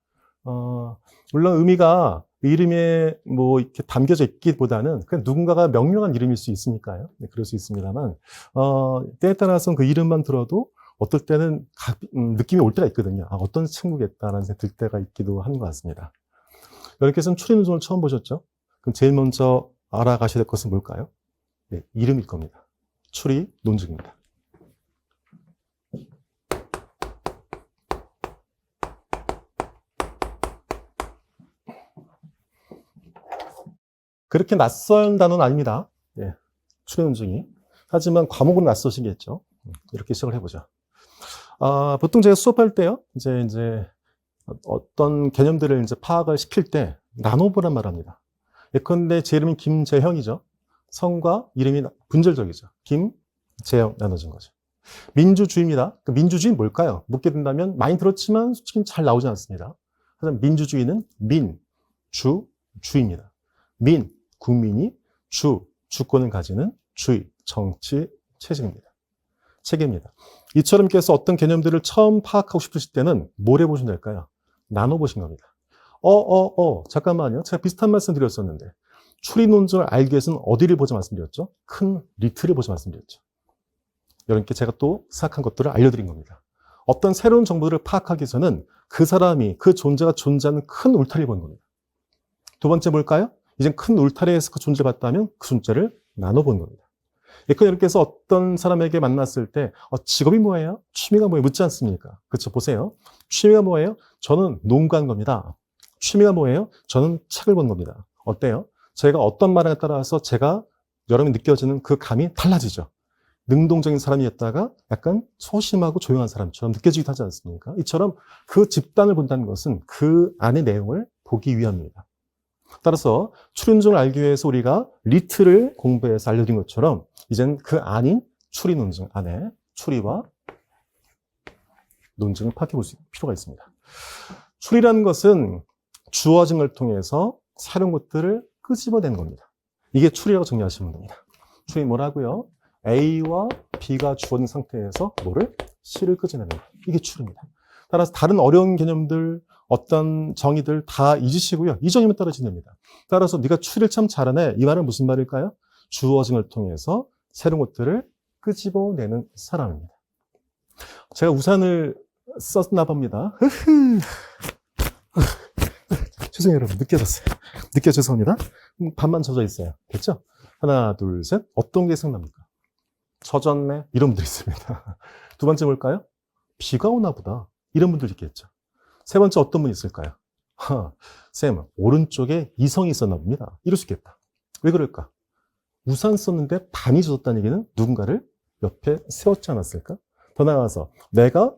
물론 의미가 이름에 뭐 이렇게 담겨져 있기보다는 그냥 누군가가 명령한 이름일 수 있으니까요. 네, 그럴 수 있습니다만, 때에 따라서는 그 이름만 들어도 어떨 때는 느낌이 올 때가 있거든요. 아, 어떤 친구겠다라는 생각이 들 때가 있기도 하는 것 같습니다. 여러분께서는 추리논증을 처음 보셨죠? 그럼 제일 먼저 알아가셔야 될 것은 뭘까요? 네, 이름일 겁니다. 추리 논증입니다. 그렇게 낯선 단어는 아닙니다. 예, 추리 논증이. 하지만 과목은 낯서시겠죠. 이렇게 시작을 해보죠. 보통 제가 수업할 때요, 이제 어떤 개념들을 이제 파악을 시킬 때 나눠보란 말 합니다. 예컨대 제 이름이 김재형이죠. 성과 이름이 분절적이죠. 김재형 나눠진 거죠. 민주주의입니다. 그 민주주의는 뭘까요? 묻게 된다면 많이 들었지만 솔직히 잘 나오지 않습니다. 하지만 민주주의는 민, 주, 주입니다. 민, 국민이, 주권을 가지는 주의, 정치, 체계입니다. 이처럼께서 어떤 개념들을 처음 파악하고 싶으실 때는 뭘 해보시면 될까요? 나눠보신 겁니다. 잠깐만요. 제가 비슷한 말씀 드렸었는데 추리 논증을 알기 위해서는 어디를 보자 말씀드렸죠? 큰 리틀을 보자 말씀드렸죠. 여러분께 제가 또 생각한 것들을 알려드린 겁니다. 어떤 새로운 정보들을 파악하기 위해서는 그 사람이, 그 존재가 존재하는 큰 울타리를 보는 겁니다. 두 번째 뭘까요? 이제 큰 울타리에서 그 존재를 봤다면 그 존재를 나눠보는 겁니다. 예컨대 여러분께서 어떤 사람에게 만났을 때 직업이 뭐예요? 취미가 뭐예요? 묻지 않습니까? 그렇죠? 보세요. 취미가 뭐예요? 저는 농구하는 겁니다. 취미가 뭐예요? 저는 책을 보는 겁니다. 어때요? 제가 어떤 말에 따라서 제가 여러분이 느껴지는 그 감이 달라지죠. 능동적인 사람이었다가 약간 소심하고 조용한 사람처럼 느껴지기도 하지 않습니까? 이처럼 그 집단을 본다는 것은 그 안의 내용을 보기 위함입니다. 따라서 추리논증을 알기 위해서 우리가 리틀을 공부해서 알려드린 것처럼 이제는 그 아닌 추리논증 안에 추리와 논증을 파악해 볼 필요가 있습니다. 추리라는 것은 주어 증을 통해서 새로운 것들을 끄집어내는 겁니다. 이게 추리라고 정리하시면 됩니다. 추리 뭐라고요? A와 B가 주어진 상태에서 뭐를? C를 끄집어내는 겁니다. 이게 추리입니다. 따라서 다른 어려운 개념들, 어떤 정의들 다 잊으시고요. 이 정의만 따르시면 됩니다. 따라서 네가 추리를 참 잘하네. 이 말은 무슨 말일까요? 주어증을 통해서 새로운 것들을 끄집어내는 사람입니다. 제가 우산을 썼나 봅니다. 죄송해요, 여러분. 느껴졌어요. 죄송합니다. 반만 젖어 있어요. 됐죠? 하나, 둘, 셋. 어떤 게 생각납니까? 젖었네. 이런 분들 있습니다. 두 번째 뭘까요? 비가 오나 보다. 이런 분들 있겠죠. 세 번째 어떤 분이 있을까요? 쌤, 오른쪽에 이성이 있었나 봅니다. 이럴 수 있겠다. 왜 그럴까? 우산 썼는데 반이 젖었다는 얘기는 누군가를 옆에 세웠지 않았을까? 더 나아가서 내가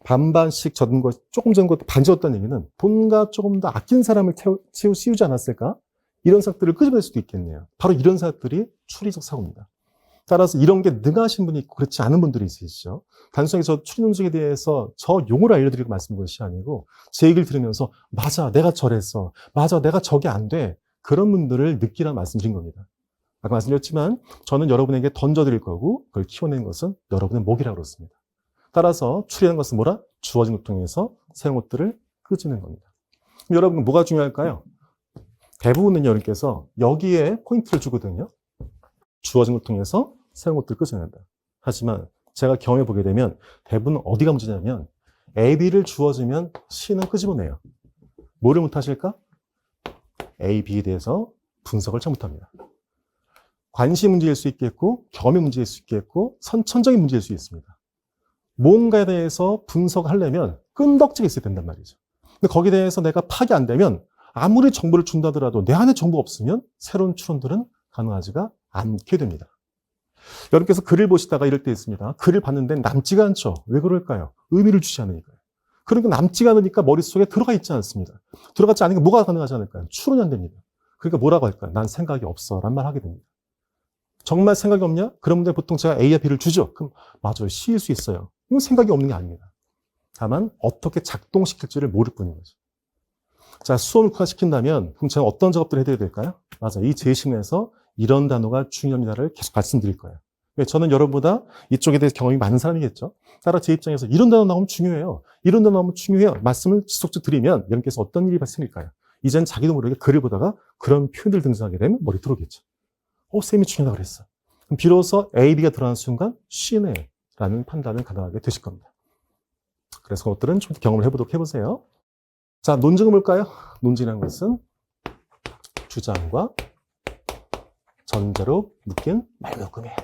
반반씩 젖은 것, 조금 젖은 것도 반 젖었다는 얘기는 뭔가 조금 더 아낀 사람을 씌우지 않았을까? 이런 생각들을 끄집어낼 수도 있겠네요. 바로 이런 생각들이 추리적 사고입니다. 따라서 이런 게 능하신 분이 있고 그렇지 않은 분들이 있으시죠. 단순하게 저 추린 논증에 대해서 저 용어를 알려드리고 말씀드린 것이 아니고 제 얘기를 들으면서 맞아, 내가 저랬어. 맞아, 내가 저게 안 돼. 그런 분들을 느끼라 말씀드린 겁니다. 아까 말씀드렸지만 저는 여러분에게 던져드릴 거고 그걸 키워낸 것은 여러분의 목이라고 그렇습니다. 따라서 추리하는 것은 뭐라? 주어진 것 통해서 새로운 것들을 끄집는 겁니다. 그럼 여러분 뭐가 중요할까요? 대부분은 여러분께서 여기에 포인트를 주거든요. 주어진 것 통해서 새로운 것들을 끄집는다. 하지만 제가 경험해 보게 되면 대부분 어디가 문제냐면 A, B를 주어지면 C는 끄집어내요. 뭐를 못하실까? A, B에 대해서 분석을 잘 못합니다. 관심 문제일 수 있겠고 경험의 문제일 수 있겠고 선천적인 문제일 수 있습니다. 뭔가에 대해서 분석하려면 끈덕지가 있어야 된단 말이죠. 근데 거기에 대해서 내가 파악이 안 되면 아무리 정보를 준다더라도 내 안에 정보가 없으면 새로운 추론들은 가능하지가 않게 됩니다. 여러분께서 글을 보시다가 이럴 때 있습니다. 글을 봤는데 남지가 않죠. 왜 그럴까요? 의미를 주지 않으니까요. 그러니까 남지가 않으니까 머릿속에 들어가 있지 않습니다. 들어가지 않으니까 뭐가 가능하지 않을까요? 추론이 안 됩니다. 그러니까 뭐라고 할까요? 난 생각이 없어 라는 말 하게 됩니다. 정말 생각이 없냐? 그런 분들 보통 제가 A와 B를 주죠. 그럼 맞아요. C일 수 있어요. 이건 생각이 없는 게 아닙니다. 다만 어떻게 작동시킬지를 모를 뿐인 거죠. 자, 수험을 국화시킨다면 그럼 제가 어떤 작업들을 해드려야 될까요? 맞아, 이 제시문에서 이런 단어가 중요합니다를 계속 말씀드릴 거예요. 저는 여러분보다 이쪽에 대해서 경험이 많은 사람이겠죠. 따라 제 입장에서 이런 단어 나오면 중요해요. 이런 단어 나오면 중요해요. 말씀을 지속적으로 드리면 여러분께서 어떤 일이 발생할까요? 이젠 자기도 모르게 글을 보다가 그런 표현들 등장하게 되면 머리 들어오겠죠. 쌤이 중요하다고 그랬어. 그럼 비로소 A, B가 들어가는 순간 C네 라는 판단을 가능하게 되실 겁니다. 그래서 그것들은 좀 경험을 해보도록 해보세요. 자, 논증은 뭘까요? 논증이라는 것은 주장과 전제로 묶인 말묶음이에요.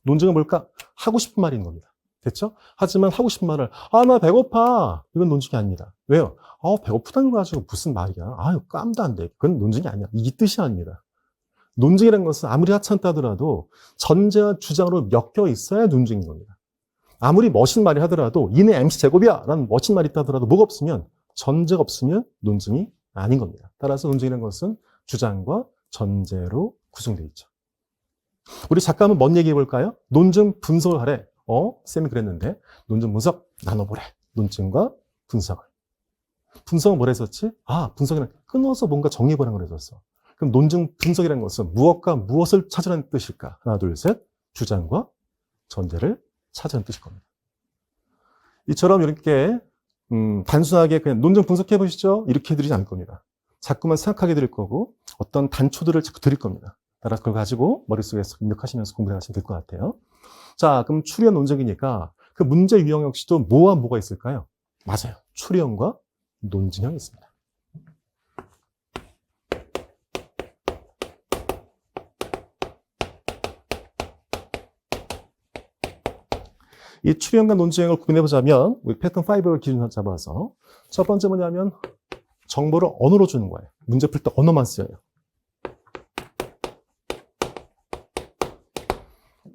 논증은 뭘까? 하고 싶은 말인 겁니다. 됐죠? 하지만 하고 싶은 말을 나 배고파. 이건 논증이 아닙니다. 왜요? 배고프다는 거 가지고 무슨 말이야. 아유, 깜도 안 돼. 그건 논증이 아니야. 이 뜻이 아닙니다. 논증이라는 것은 아무리 하찮다 하더라도 전제와 주장으로 엮여 있어야 논증인 겁니다. 아무리 멋진 말이 하더라도 이내 MC제곱이야 라는 멋진 말이 있다 하더라도 뭐가 없으면 전제가 없으면 논증이 아닌 겁니다. 따라서 논증이라는 것은 주장과 전제로 구성되어 있죠. 우리 잠깐 한번 뭔 얘기해 볼까요? 논증 분석을 하래. 쌤이 그랬는데 논증 분석 나눠보래. 논증과 분석을. 분석은 뭘 했었지? 분석이란 끊어서 뭔가 정리해보라는 걸 했었어. 그럼 논증 분석이라는 것은 무엇과 무엇을 찾으라는 뜻일까? 하나, 둘, 셋. 주장과 전제를 찾으라는 뜻일 겁니다. 이처럼 이렇게 단순하게 그냥 논증 분석해 보시죠. 이렇게 해드리지 않을 겁니다. 자꾸만 생각하게 드릴 거고 어떤 단초들을 자꾸 드릴 겁니다. 따라서 그걸 가지고 머릿속에서 입력하시면서 공부를 하시면 될 것 같아요. 자, 그럼 추리형 논증이니까 그 문제 유형 역시도 뭐와 뭐가 있을까요? 맞아요. 추리형과 논증형이 있습니다. 이 추리형과 논증형을 구분해보자면 우리 패턴 5를 기준으로 잡아서 첫 번째 뭐냐면 정보를 언어로 주는 거예요. 문제 풀 때 언어만 쓰여요.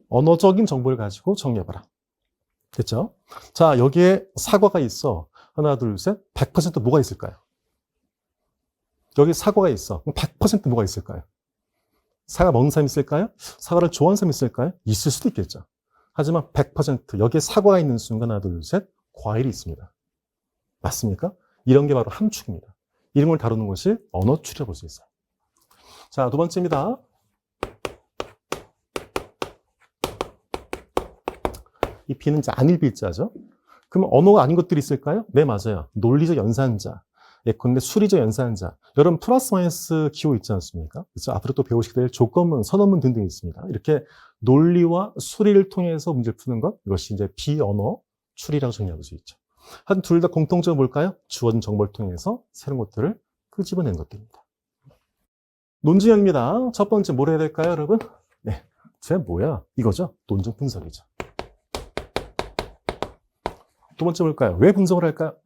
언어적인 정보를 가지고 정리해봐라. 됐죠? 자, 여기에 사과가 있어. 하나, 둘, 셋. 100% 뭐가 있을까요? 여기 사과가 있어. 100% 뭐가 있을까요? 사과 먹는 사람이 있을까요? 사과를 좋아하는 사람이 있을까요? 있을 수도 있겠죠. 하지만 100% 여기에 사과가 있는 순간 하나, 둘, 셋. 과일이 있습니다. 맞습니까? 이런 게 바로 함축입니다. 이런 걸 다루는 것이 언어 추리라고 볼 수 있어요. 자, 두 번째입니다. 이 B는 이제 안일비자죠. 그럼 언어가 아닌 것들이 있을까요? 네, 맞아요. 논리적 연산자, 예컨대 수리적 연산자. 여러분 플러스 마이너스 기호 있지 않습니까? 그래서 앞으로 또 배우시게 될 조건문, 선언문 등등이 있습니다. 이렇게 논리와 수리를 통해서 문제를 푸는 것, 이것이 이제 비언어 추리라고 정의할 수 있죠. 한 둘 다 공통점은 뭘까요? 주어진 정보를 통해서 새로운 것들을 끄집어낸 것들입니다. 논증형입니다. 첫 번째 뭘 해야 될까요, 여러분? 네, 쟤 뭐야? 이거죠. 논증 분석이죠. 두 번째 뭘까요? 왜 분석을 할까요?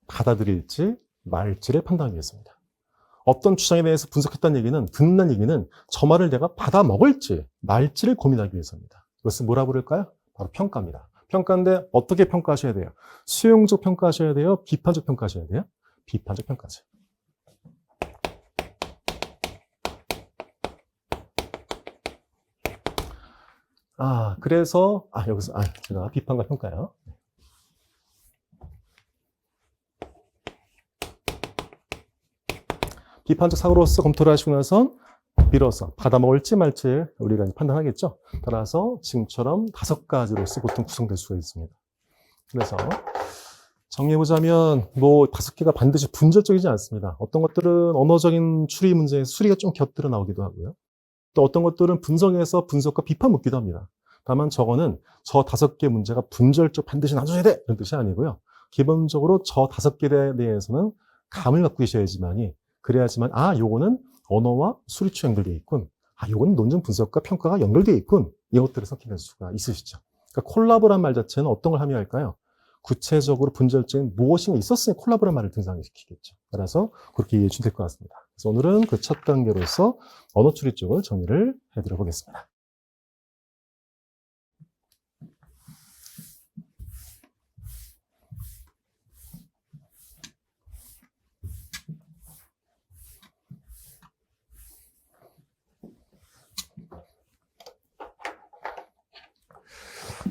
받아들일지 말지를 판단하기 위해서입니다. 어떤 주장에 대해서 분석했다는 얘기는, 듣는 얘기는 저 말을 내가 받아 먹을지 말지를 고민하기 위해서입니다. 이것은 뭐라 부를까요? 바로 평가입니다. 평가인데 어떻게 평가하셔야 돼요? 수용적 평가하셔야 돼요? 비판적 평가하셔야 돼요? 비판적 평가죠. 그래서, 여기서, 제가 비판과 평가요. 비판적 사고로서 검토를 하시고 나선 빌어서 받아먹을지 말지 우리가 판단하겠죠. 따라서 지금처럼 5가지로서 보통 구성될 수가 있습니다. 그래서 정리해보자면 뭐 5개가 반드시 분절적이지 않습니다. 어떤 것들은 언어적인 추리 문제에 수리가 좀 곁들여 나오기도 하고요. 또 어떤 것들은 분석에서 분석과 비판 묻기도 합니다. 다만 저거는 저 5개 문제가 분절적 반드시 나눠줘야 돼! 이런 뜻이 아니고요. 기본적으로 저 5개에 대해서는 감을 갖고 계셔야지만이 그래야지만 요거는 언어와 수리추 연결되어 있군. 요거는 논증 분석과 평가가 연결되어 있군. 이것들을 섞어낼 수가 있으시죠. 그러니까 콜라보란 말 자체는 어떤 걸 함의할까요? 구체적으로 분절적인 무엇인가 있었으니 콜라보란 말을 등장시키겠죠. 따라서 그렇게 이해해 주시면 될 것 같습니다. 그래서 오늘은 그 첫 단계로서 언어 추리 쪽을 정리를 해드려 보겠습니다.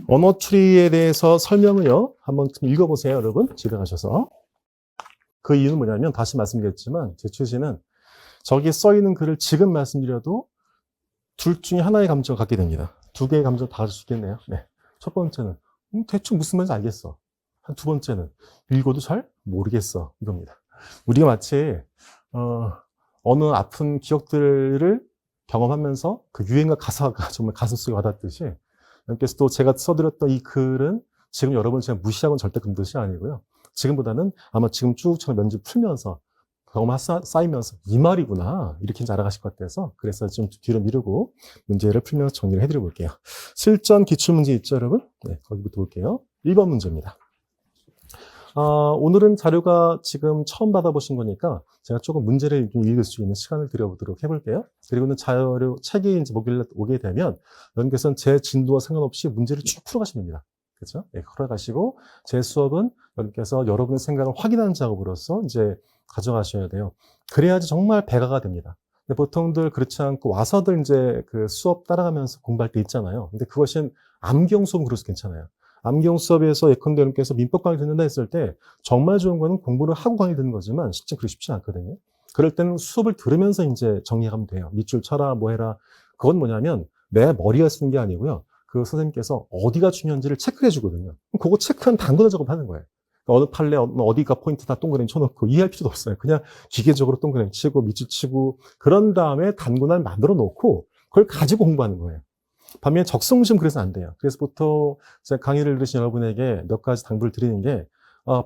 언어 추리에 대해서 설명을요, 한번 읽어보세요, 여러분. 집에 가셔서. 그 이유는 뭐냐면, 다시 말씀드렸지만, 제 취지는 저기에 써있는 글을 지금 말씀드려도 둘 중에 하나의 감정을 갖게 됩니다. 2개의 감정을 다 가질 수 있겠네요. 네. 첫 번째는, 대충 무슨 말인지 알겠어. 한 두 번째는, 읽어도 잘 모르겠어. 이겁니다. 우리가 마치, 어느 아픈 기억들을 경험하면서 그 유행과 가사가 정말 가슴속에 와닿듯이, 그래서 또 제가 써드렸던 이 글은 지금 여러분 제가 무시하고는 절대 그런 뜻이 아니고요. 지금보다는 아마 지금 쭉 저는 면접 풀면서 경험 쌓이면서 이 말이구나 이렇게 이제 알아가실 것 같아서 그래서 좀 뒤로 미루고 문제를 풀면서 정리를 해드려 볼게요. 실전 기출문제 있죠 여러분? 네, 거기부터 볼게요. 1번 문제입니다. 오늘은 자료가 지금 처음 받아보신 거니까 제가 조금 문제를 좀 읽을 수 있는 시간을 드려보도록 해볼게요. 그리고는 자료, 책이 이제 오게 되면 여러분께서는 제 진도와 상관없이 문제를 쭉 풀어가시면 됩니다. 그죠? 네, 풀어가시고 제 수업은 여러분께서 여러분의 생각을 확인하는 작업으로서 이제 가져가셔야 돼요. 그래야지 정말 배가가 됩니다. 근데 보통들 그렇지 않고 와서들 이제 그 수업 따라가면서 공부할 때 있잖아요. 근데 그것이 암경 수업은 그래서 괜찮아요. 암경 수업에서 예컨대 여러분께서 민법 강의 듣는다 했을 때 정말 좋은 거는 공부를 하고 강의 듣는 거지만 실제 그렇게 쉽지 않거든요. 그럴 때는 수업을 들으면서 이제 정리하면 돼요. 밑줄 쳐라, 뭐 해라. 그건 뭐냐면 내 머리가 쓰는 게 아니고요. 그 선생님께서 어디가 중요한지를 체크해 주거든요. 그거 체크한 단거나 작업하는 거예요. 어느 판례, 어디가 포인트 다 동그라미 쳐놓고 이해할 필요도 없어요. 그냥 기계적으로 동그라미 치고 밑줄 치고 그런 다음에 단군을 만들어 놓고 그걸 가지고 공부하는 거예요. 반면에 적성시험 그래서 안 돼요. 그래서 보통 제가 강의를 들으신 여러분에게 몇 가지 당부를 드리는 게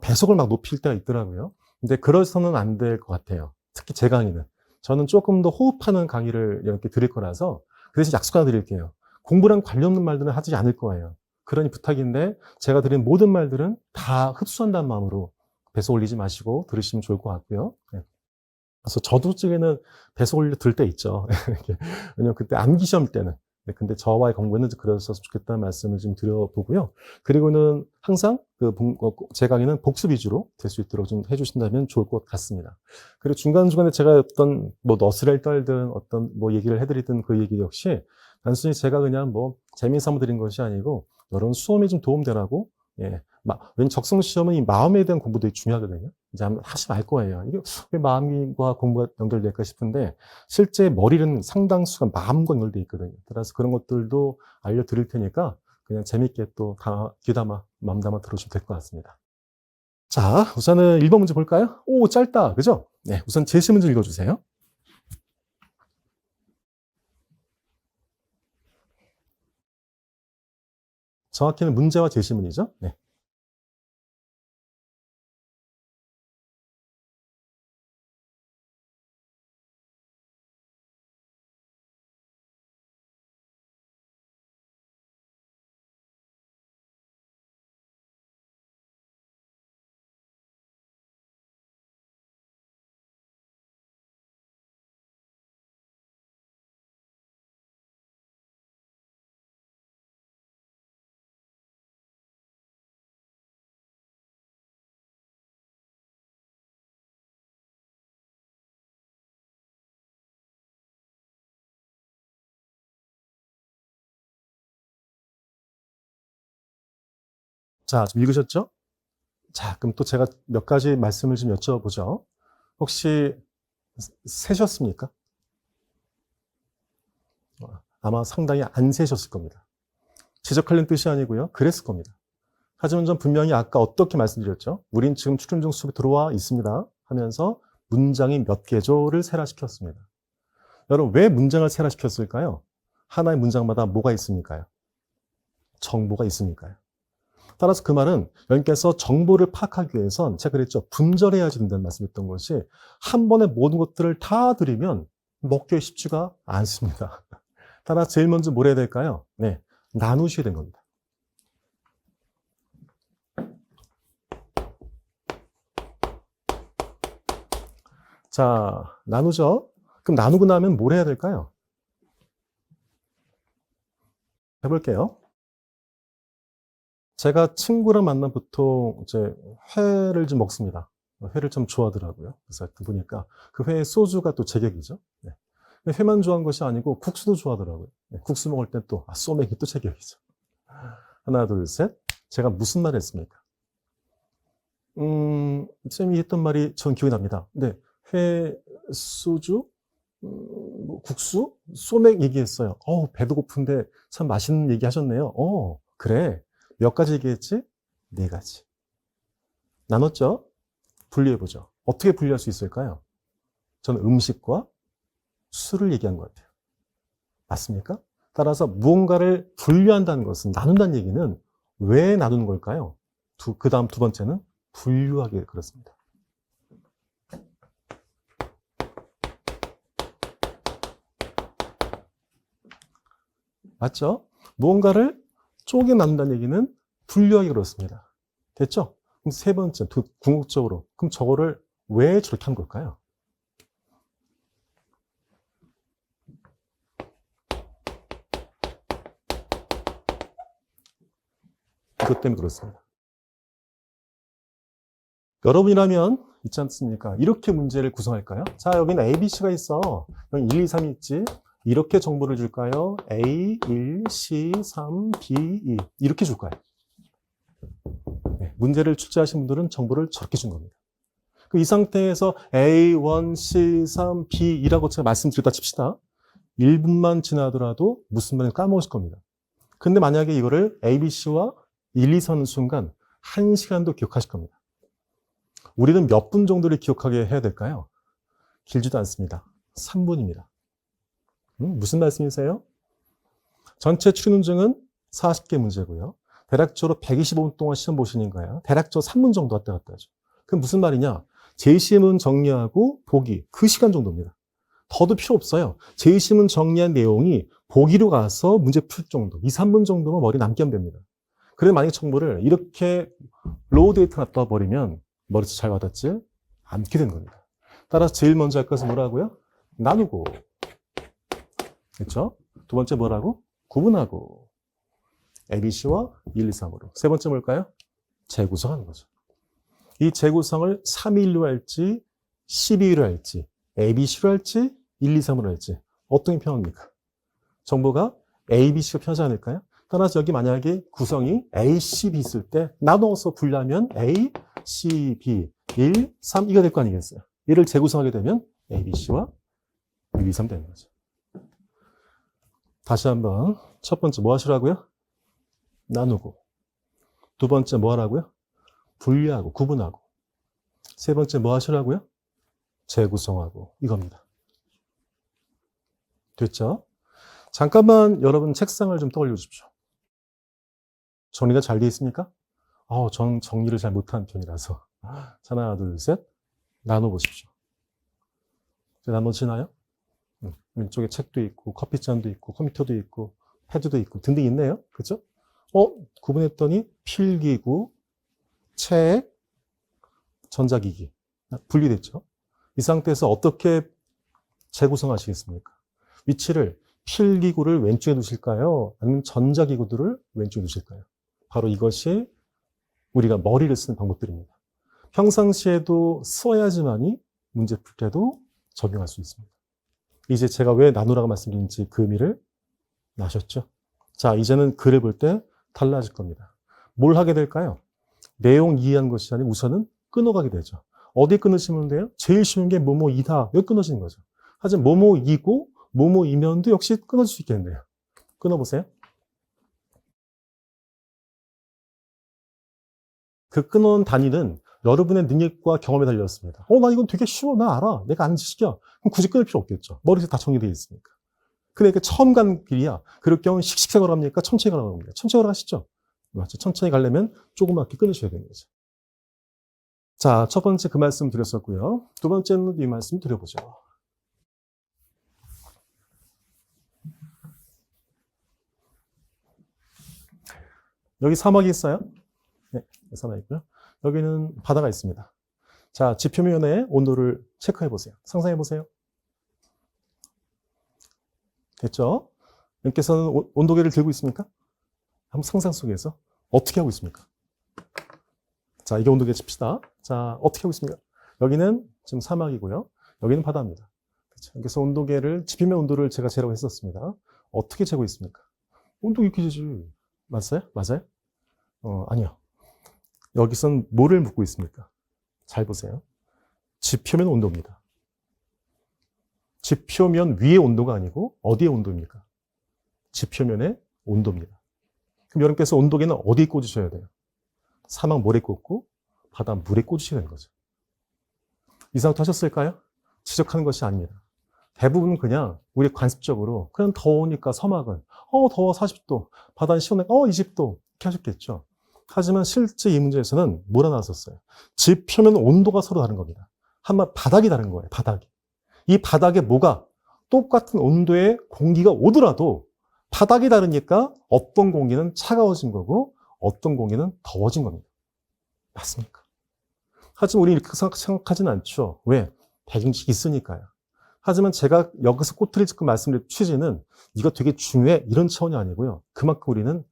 배속을 막 높일 때가 있더라고요. 근데 그래서는 안 될 것 같아요. 특히 제 강의는. 저는 조금 더 호흡하는 강의를 이렇게 드릴 거라서 그 대신 약속 하나 드릴게요. 공부랑 관련 없는 말들은 하지 않을 거예요. 그러니 부탁인데 제가 드린 모든 말들은 다 흡수한다는 마음으로 배속 올리지 마시고 들으시면 좋을 것 같고요. 네. 그래서 저도 쪽에는 배속 올려 들 때 있죠. 왜냐면 그때 암기 시험 때는. 근데 저와의 공부는 그랬었으면 좋겠다는 말씀을 좀 드려보고요. 그리고는 항상 제 강의는 복습 위주로 될 수 있도록 좀 해주신다면 좋을 것 같습니다. 그리고 중간중간에 제가 어떤 뭐 너스레를 떨든 어떤 뭐 얘기를 해드리든 그 얘기 역시 단순히 제가 그냥 뭐 재미삼아 드린 것이 아니고 여러분 수험에 좀 도움되라고 왜냐면 적성 시험은 이 마음에 대한 공부도 되게 중요하거든요. 이제 한번 하시면 알 거예요. 이게 왜 마음과 공부가 연결될까 싶은데 실제 머리는 상당수가 마음과 연결돼 있거든요. 따라서 그런 것들도 알려드릴 테니까 그냥 재밌게 또 귀담아 마음 담아 들어주시면 될 것 같습니다. 자, 우선은 1번 문제 볼까요? 오, 짧다. 그죠? 네, 우선 제시 문제 읽어주세요. 정확히는 문제와 제시문이죠. 네. 자, 좀 읽으셨죠? 자, 그럼 또 제가 몇 가지 말씀을 좀 여쭤보죠. 혹시 세셨습니까? 아마 상당히 안 세셨을 겁니다. 지적하려는 뜻이 아니고요. 그랬을 겁니다. 하지만 전 분명히 아까 어떻게 말씀드렸죠? 우린 지금 출연중 수업에 들어와 있습니다 하면서 문장이 몇 개조를 세라시켰습니다. 여러분, 왜 문장을 세라시켰을까요? 하나의 문장마다 뭐가 있으니까요? 정보가 있으니까요. 따라서 그 말은 여러분께서 정보를 파악하기 위해선 제가 그랬죠. 분절해야지 된다는 말씀했던 것이 한 번에 모든 것들을 다 드리면 먹기 쉽지가 않습니다. 따라서 제일 먼저 뭘 해야 될까요? 네, 나누셔야 되는 겁니다. 자, 나누죠. 그럼 나누고 나면 뭘 해야 될까요? 해볼게요. 제가 친구랑 만나면 보통 이제 회를 좀 먹습니다. 회를 좀 좋아하더라고요. 그래서 보니까 그 회의 소주가 또 제격이죠. 네. 회만 좋아하는 것이 아니고 국수도 좋아하더라고요. 네. 국수 먹을 때 또 소맥이 또 제격이죠. 하나, 둘, 셋. 제가 무슨 말 했습니까? 쌤이 했던 말이 전 기억이 납니다. 근데 회, 소주, 국수, 소맥 얘기했어요. 배도 고픈데 참 맛있는 얘기 하셨네요. 그래. 몇 가지 얘기했지? 4가지. 나눴죠? 분리해보죠. 어떻게 분리할 수 있을까요? 저는 음식과 술을 얘기한 것 같아요. 맞습니까? 따라서 무언가를 분류한다는 것은, 나눈다는 얘기는 왜 나누는 걸까요? 그 다음 2번째는 분류하기 그렇습니다. 맞죠? 무언가를 쪼개 나눈다는 얘기는 분류하기 그렇습니다. 됐죠? 그럼 3번째, 궁극적으로. 그럼 저거를 왜 저렇게 한 걸까요? 이것 때문에 그렇습니다. 여러분이라면 있지 않습니까? 이렇게 문제를 구성할까요? 자, 여기는 A, B, C가 있어. 여기 1, 2, 3이 있지. 이렇게 정보를 줄까요? A, 1, C, 3, B, 2. 이렇게 줄까요? 네, 문제를 출제하신 분들은 정보를 저렇게 준 겁니다. 이 상태에서 A, 1, C, 3, B, 2라고 제가 말씀드렸다 칩시다. 1분만 지나더라도 무슨 말인지 까먹으실 겁니다. 근데 만약에 이거를 A, B, C와 1, 2 서는 순간 1시간도 기억하실 겁니다. 우리는 몇 분 정도를 기억하게 해야 될까요? 길지도 않습니다. 3분입니다. 무슨 말씀이세요? 전체 추리논증은 40개 문제고요. 대략적으로 125분 동안 시험 보시는 거예요. 대략적으로 3분 정도 왔다 갔다 하죠. 그럼 무슨 말이냐? 제시문 정리하고 보기, 그 시간 정도입니다. 더도 필요 없어요. 제시문 정리한 내용이 보기로 가서 문제 풀 정도, 2, 3분 정도만 머리 남게 하면 됩니다. 그래서 만약에 정보를 이렇게 로우 데이터 놔둬 버리면 머리에서 잘 와닿지 않게 되는 겁니다. 따라서 제일 먼저 할 것은 뭐라고요? 나누고. 그렇죠? 2번째 뭐라고? 구분하고. ABC와 1, 2, 3으로. 3번째 뭘까요? 재구성하는 거죠. 이 재구성을 3일로 할지 12일로 할지 ABC로 할지 1, 2, 3으로 할지 어떤 게 편합니까? 정보가 ABC가 편하지 않을까요? 따라서 여기 만약에 구성이 A, C, B 있을 때 나눠서 분류하면 A, C, B, 1, 3, 2가 될 거 아니겠어요? 얘를 재구성하게 되면 A, B, C와 1, 2, 3 되는 거죠. 다시 한번 첫 번째 뭐 하시라고요? 나누고. 2번째 뭐 하라고요? 분리하고 구분하고. 3번째 뭐 하시라고요? 재구성하고. 이겁니다. 됐죠? 잠깐만 여러분 책상을 좀 떠올려 주십시오. 정리가 잘 되어 있습니까? 전 정리를 잘 못하는 편이라서. 자, 하나, 둘, 셋. 나눠보십시오. 나눠지나요? 왼쪽에 책도 있고, 커피잔도 있고, 컴퓨터도 있고, 패드도 있고, 등등 있네요. 그죠? 구분했더니 필기구, 책, 전자기기. 분리됐죠? 이 상태에서 어떻게 재구성하시겠습니까? 위치를 필기구를 왼쪽에 두실까요? 아니면 전자기구들을 왼쪽에 두실까요? 바로 이것이 우리가 머리를 쓰는 방법들입니다. 평상시에도 써야지만이 문제 풀 때도 적용할 수 있습니다. 이제 제가 왜 나누라고 말씀드린지 그 의미를 아셨죠? 자, 이제는 글을 볼 때 달라질 겁니다. 뭘 하게 될까요? 내용 이해한 것이 아니고 우선은 끊어가게 되죠. 어디 끊으시면 돼요? 제일 쉬운 게 뭐뭐이다. 여기 끊어지는 거죠. 하지만 뭐뭐이고 뭐뭐이면도 역시 끊어질 수 있겠네요. 끊어보세요. 그 끊어온 단위는 여러분의 능력과 경험에 달렸습니다. 나 이건 되게 쉬워. 나 알아. 내가 아는 지식이야. 그럼 굳이 끊을 필요 없겠죠. 머릿속에 다 정리되어 있으니까. 그러니까 처음 간 길이야. 그럴 경우는 씩씩 걸어갑니까? 천천히 걸어갑니까? 천천히 걸어가시죠. 맞죠? 천천히 가려면 조그맣게 끊으셔야 되는 거죠. 자, 첫 번째 그 말씀 드렸었고요. 두 번째는 이 말씀 드려보죠. 여기 사막이 있어요? 네, 사막이 있고요. 여기는 바다가 있습니다. 자, 지표면의 온도를 체크해 보세요. 상상해 보세요. 됐죠? 여러분께서는 온도계를 들고 있습니까? 한번 상상 속에서 어떻게 하고 있습니까? 자, 이게 온도계 칩시다. 자, 어떻게 하고 있습니까? 여기는 지금 사막이고요. 여기는 바다입니다. 그렇죠? 그래서 온도계를, 지표면 온도를 제가 재라고 했었습니다. 어떻게 재고 있습니까? 온도 이렇게 재지. 맞아요? 맞아요? 아니요. 여기선 뭐를 묻고 있습니까? 잘 보세요. 지표면 온도입니다. 지표면 위의 온도가 아니고 어디의 온도입니까? 지표면의 온도입니다. 그럼 여러분께서 온도계는 어디에 꽂으셔야 돼요? 사막 모래 꽂고 바다 물에 꽂으셔야 되는 거죠. 이상부터 하셨을까요? 지적하는 것이 아닙니다. 대부분 그냥 우리 관습적으로 그냥 더우니까 서막은 더워 40도, 바다는 시원해 20도 이렇게 하셨겠죠. 하지만 실제 이 문제에서는 뭐라 나왔었어요? 지표면 온도가 서로 다른 겁니다. 한마디로 바닥이 다른 거예요. 바닥이. 이 바닥에 뭐가 똑같은 온도의 공기가 오더라도 바닥이 다르니까 어떤 공기는 차가워진 거고 어떤 공기는 더워진 겁니다. 맞습니까? 하지만 우리는 이렇게 생각하지는 않죠. 왜? 백인식이 있으니까요. 하지만 제가 여기서 꼬투리 짚고 말씀드린 취지는 이거 되게 중요해 이런 차원이 아니고요. 그만큼 우리는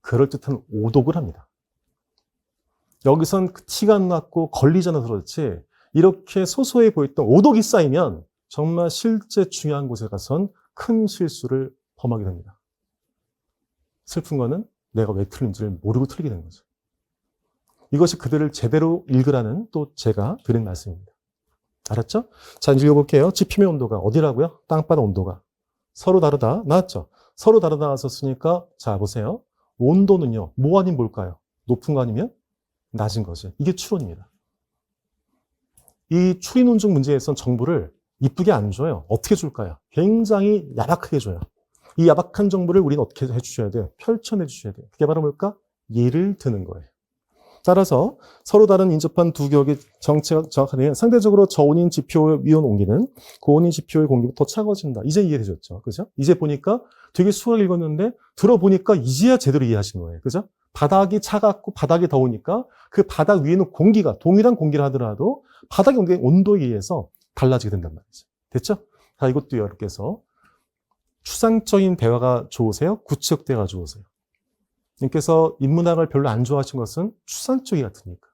그럴듯한 오독을 합니다. 여기선 티가 안 났고 걸리잖아 그렇지 이렇게 소소해 보였던 오독이 쌓이면 정말 실제 중요한 곳에 가선 큰 실수를 범하게 됩니다. 슬픈 거는 내가 왜 틀린지를 모르고 틀리게 되는 거죠. 이것이 그들을 제대로 읽으라는 또 제가 드린 말씀입니다. 알았죠? 자, 이제 읽어볼게요. 지표면 온도가 어디라고요? 땅바닥 온도가. 서로 다르다. 나왔죠? 서로 다르다 나왔었으니까 자, 보세요. 온도는요. 뭐 아닌 뭘까요? 높은 거 아니면 낮은 거지. 이게 추론입니다. 이 추리 논증 문제에선 정보를 이쁘게 안 줘요. 어떻게 줄까요? 굉장히 야박하게 줘요. 이 야박한 정보를 우리는 어떻게 해주셔야 돼요? 펼쳐내 주셔야 돼요. 그게 바로 뭘까? 예를 드는 거예요. 따라서 서로 다른 인접한 두 격의 정체가 정확하면 상대적으로 저온인 지표 위온 온기는 고온인 지표의 공기보다 더 차가워진다. 이제 이해되셨죠? 그죠? 이제 보니까 되게 수학을 읽었는데 들어보니까 이제야 제대로 이해하신 거예요. 그죠? 바닥이 차갑고 바닥이 더우니까 그 바닥 위에는 공기가 동일한 공기를 하더라도 바닥의 온도에 의해서 달라지게 된단 말이죠. 됐죠? 자, 이것도 여러분께서 추상적인 대화가 좋으세요? 구체적 대화가 좋으세요? 님께서 인문학을 별로 안 좋아하신 것은 추상적이 같으니까.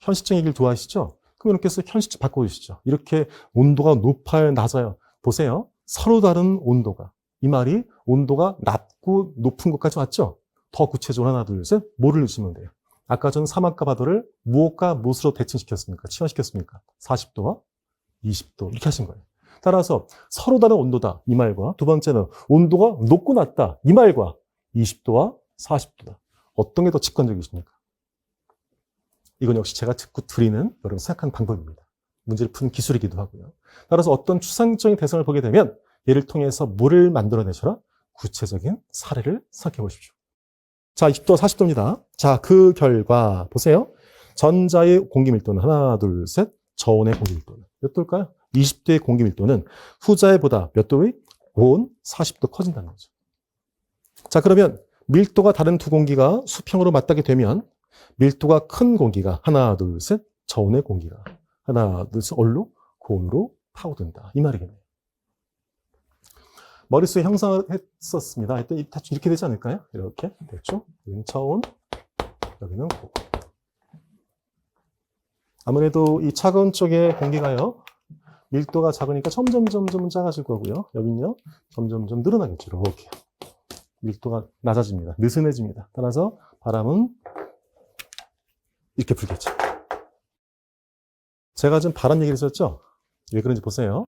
현실적 얘기를 좋아하시죠? 그럼 여러분께서 현실적 바꿔주시죠. 이렇게 온도가 높아요, 낮아요. 보세요. 서로 다른 온도가. 이 말이 온도가 낮고 높은 것까지 왔죠? 더 구체적으로 하나, 둘, 셋. 뭐를 넣으시면 돼요? 아까 전 사막과 바다를 무엇과 무엇으로 대칭시켰습니까? 치환시켰습니까? 40도와 20도. 이렇게 하신 거예요. 따라서 서로 다른 온도다. 이 말과 두 번째는 온도가 높고 낮다. 이 말과 20도와 40도다. 어떤 게 더 직관적이십니까? 이건 역시 제가 듣고 드리는 여러분 생각하는 방법입니다. 문제를 푸는 기술이기도 하고요. 따라서 어떤 추상적인 대상을 보게 되면 얘를 통해서 뭐를 만들어내셔라? 구체적인 사례를 생각해 보십시오. 자, 20도, 40도입니다. 자, 그 결과 보세요. 전자의 공기 밀도는 하나, 둘, 셋. 저온의 공기 밀도는 몇 도일까요? 20도의 공기 밀도는 후자의 보다 몇 도의? 고온 40도 커진다는 거죠. 자, 그러면 밀도가 다른 두 공기가 수평으로 맞닿게 되면 밀도가 큰 공기가 하나, 둘, 셋. 저온의 공기가 하나, 둘, 셋. 얼로? 고온으로 파고든다. 이 말이겠네요. 머릿속에 형상을 했었습니다. 했더니 대충 이렇게 되지 않을까요? 이렇게 됐죠? 여기는 저온, 여기는 고온. 아무래도 이 차가운 쪽의 공기가요. 밀도가 작으니까 점점 작아질 거고요. 여기는요. 점점 늘어나겠죠. 이렇게. 밀도가 낮아집니다. 느슨해집니다. 따라서 바람은 이렇게 불겠죠. 제가 지금 바람 얘기를 했었죠? 왜 그런지 보세요.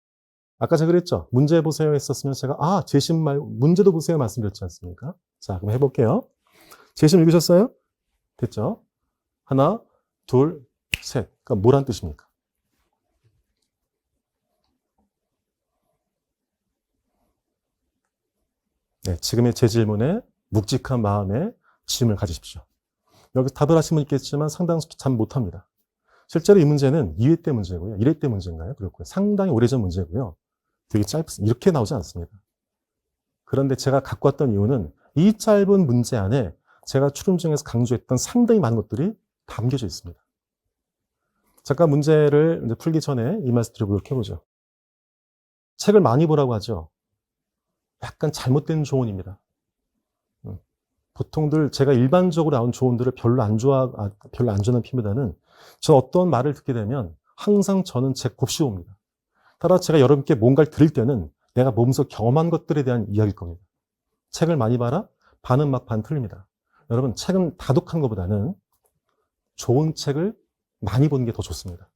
아까 제가 그랬죠? 문제 보세요 했었으면 제가 제심 말고 문제도 보세요 말씀드렸지 않습니까? 자, 그럼 해볼게요. 제심 읽으셨어요? 됐죠? 하나, 둘, 셋. 그러니까 뭐란 뜻입니까? 네, 지금의 제 질문에 묵직한 마음의 짐을 가지십시오. 여기서 답을 하신 분 있겠지만 상당수 참 못합니다. 실제로 이 문제는 2회 때 문제고요. 1회 때 문제인가요? 그렇고요. 상당히 오래전 문제고요. 되게 짧습니다. 이렇게 나오지 않습니다. 그런데 제가 갖고 왔던 이유는 이 짧은 문제 안에 제가 추론 중에서 강조했던 상당히 많은 것들이 담겨져 있습니다. 잠깐 문제를 이제 풀기 전에 이 말씀 드려보도록 해보죠. 책을 많이 보라고 하죠. 약간 잘못된 조언입니다. 보통들 제가 일반적으로 나온 조언들을 별로 안 좋아하는 편보다는 저는 어떤 말을 듣게 되면 항상 저는 제 곱씹어옵니다. 따라 제가 여러분께 뭔가를 드릴 때는 내가 몸소 경험한 것들에 대한 이야기일 겁니다. 책을 많이 봐라? 반은 막 반 틀립니다. 여러분, 책은 다독한 것보다는 좋은 책을 많이 보는 게 더 좋습니다.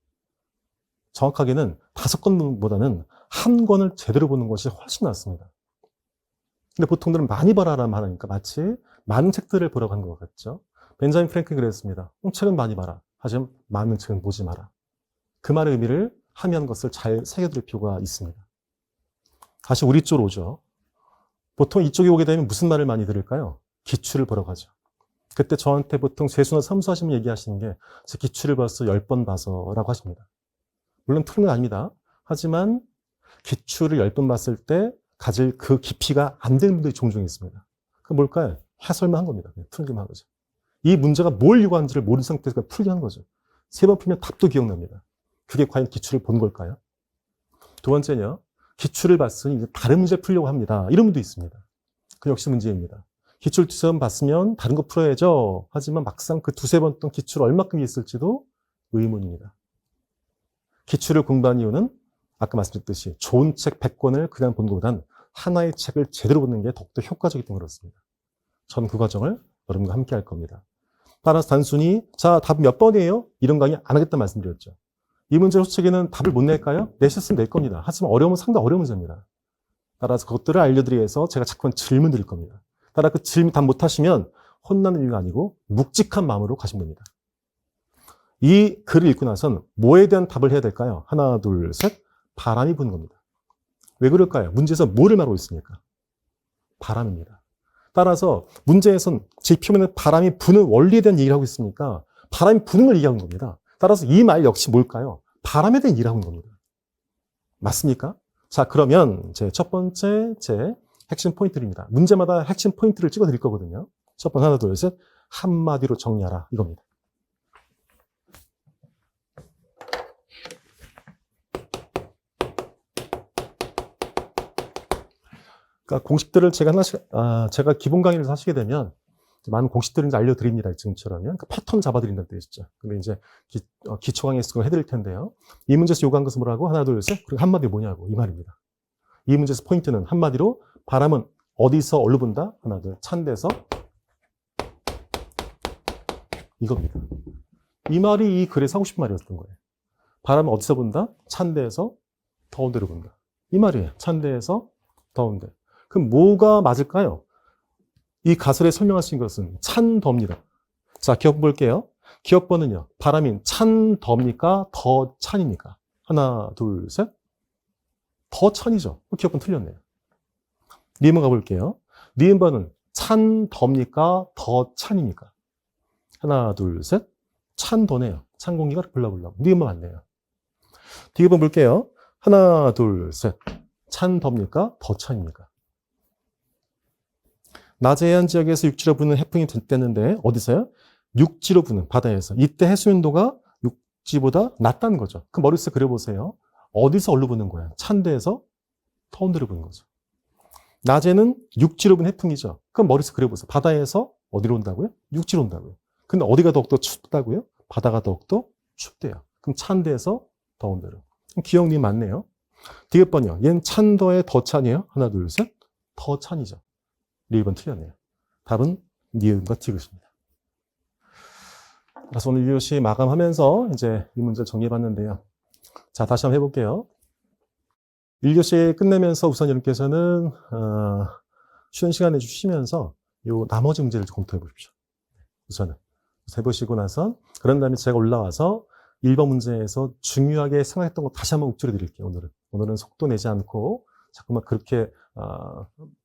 정확하게는 5권보다는 한 권을 제대로 보는 것이 훨씬 낫습니다. 근데 보통들은 많이 봐라라는 말 하니까 마치 많은 책들을 보라고 하는 것 같죠. 벤자민 프랭클이 그랬습니다. 책은 많이 봐라. 하지만 많은 책은 보지 마라. 그 말의 의미를 함의한 것을 잘 새겨둘 필요가 있습니다. 다시 우리 쪽으로 오죠. 보통 이쪽에 오게 되면 무슨 말을 많이 들을까요? 기출을 보라고 하죠. 그때 저한테 보통 세수나 삼수하시면 얘기하시는 게 제 기출을 벌써 10번 봐서라고 하십니다. 물론 틀린 건 아닙니다. 하지만 기출을 10번 봤을 때 가질 그 깊이가 안 되는 분들이 종종 있습니다. 그 뭘까요? 해설만 한 겁니다. 풀기만 한 거죠. 이 문제가 뭘 요구하는지를 모르는 상태에서 풀게 한 거죠. 3번 풀면 답도 기억납니다. 그게 과연 기출을 본 걸까요? 두 번째는요. 기출을 봤으니 이제 다른 문제 풀려고 합니다. 이런 분도 있습니다. 그 역시 문제입니다. 기출 2번 봤으면 다른 거 풀어야죠. 하지만 막상 그 2-3번 던 기출 얼마큼 있을지도 의문입니다. 기출을 공부한 이유는 아까 말씀드렸듯이 좋은 책 100권을 그냥 보는 것보단 하나의 책을 제대로 보는 게 더욱더 효과적이기 때문에 그렇습니다. 저는 그 과정을 여러분과 함께 할 겁니다. 따라서 단순히 자, 답 몇 번이에요? 이런 강의 안 하겠다는 말씀드렸죠. 이 문제 솔직히는 답을 못 낼까요? 내셨으면 낼 겁니다. 하지만 어려우면 상당히 어려운 문제입니다. 따라서 그것들을 알려드리기 위해서 제가 자꾸만 질문 드릴 겁니다. 따라 그 질문 답 못하시면 혼나는 이유가 아니고 묵직한 마음으로 가시면 됩니다. 이 글을 읽고 나선 뭐에 대한 답을 해야 될까요? 하나, 둘, 셋. 바람이 부는 겁니다. 왜 그럴까요? 문제에서 뭐를 말하고 있습니까? 바람입니다. 따라서 문제에선 제 표면에 바람이 부는 원리에 대한 얘기를 하고 있으니까 바람이 부는 걸 얘기하는 겁니다. 따라서 이 말 역시 뭘까요? 바람에 대한 얘기를 하는 겁니다. 맞습니까? 자, 그러면 제 첫 번째 제 핵심 포인트입니다. 문제마다 핵심 포인트를 찍어 드릴 거거든요. 첫 번째 하나, 둘, 셋. 한마디로 정리하라. 이겁니다. 그러니까 공식들을 제가 하나씩, 제가 기본 강의를 하시게 되면 많은 공식들을 이제 알려드립니다. 지금처럼요. 그 패턴 잡아드린다는 뜻이죠. 근데 이제 기초 강의에서 그걸 해드릴 텐데요. 이 문제에서 요구한 것은 뭐라고? 하나, 둘, 셋. 그리고 한마디 뭐냐고. 이 말입니다. 이 문제에서 포인트는 한마디로 바람은 어디서 어디로 분다? 하나, 둘. 찬 데서 이겁니다. 이 말이 이 글에서 하고 싶은 말이었던 거예요. 바람은 어디서 분다? 찬 데에서 더운 데로 분다. 이 말이에요. 찬 데에서 더운 데. 그럼 뭐가 맞을까요? 이 가설에 설명하신 것은 찬 더입니다. 자, 기억번 볼게요. 기억번은요. 바람이 찬 더입니까? 더 찬입니까? 하나, 둘, 셋. 더 찬이죠. 기억번 틀렸네요. 니은 가볼게요. 니은번은 찬 더입니까? 더 찬입니까? 하나, 둘, 셋. 찬 더네요. 찬 공기가 불러보려고. 니은번 맞네요. 디귿번 볼게요. 하나, 둘, 셋. 찬 더입니까? 더 찬입니까? 낮에 해안 지역에서 육지로 부는 해풍이 됐는데 어디서요? 육지로 부는 바다에서. 이때 해수온도가 육지보다 낮다는 거죠. 그 머릿속에 그려보세요. 어디서 어디로 부는 거야? 찬 데에서 더운 데로 부는 거죠. 낮에는 육지로 부는 해풍이죠. 그럼 머릿속에 그려보세요. 바다에서 어디로 온다고요? 육지로 온다고요. 근데 어디가 더욱더 춥다고요? 바다가 더욱더 춥대요. 그럼 찬 데에서 더운 데로. 기억이 맞네요. 디귿번이요. 얘는 찬 더에 더 찬이에요. 하나, 둘, 셋. 더 찬이죠. 리을번 틀렸네요. 답은 니은과 티귿입니다. 그래서 오늘 1교시 마감하면서 이제 이 문제를 정리해봤는데요. 자, 다시 한번 해볼게요. 1교시 끝내면서 우선 여러분께서는 쉬는 시간을 주시면서 요 나머지 문제를 검토해 보십시오. 우선은 해보시고 나서 그런 다음에 제가 올라와서 1번 문제에서 중요하게 생각했던 거 다시 한번 읊조려 드릴게요. 오늘은 속도 내지 않고 자꾸만 그렇게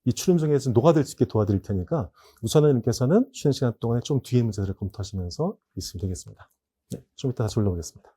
이 추림 중에서 녹아들 수 있게 도와드릴 테니까 우선은 여러분께서는 쉬는 시간 동안에 좀 뒤에 문제들을 검토하시면서 있으면 되겠습니다. 네, 좀 이따 다시 올라오겠습니다.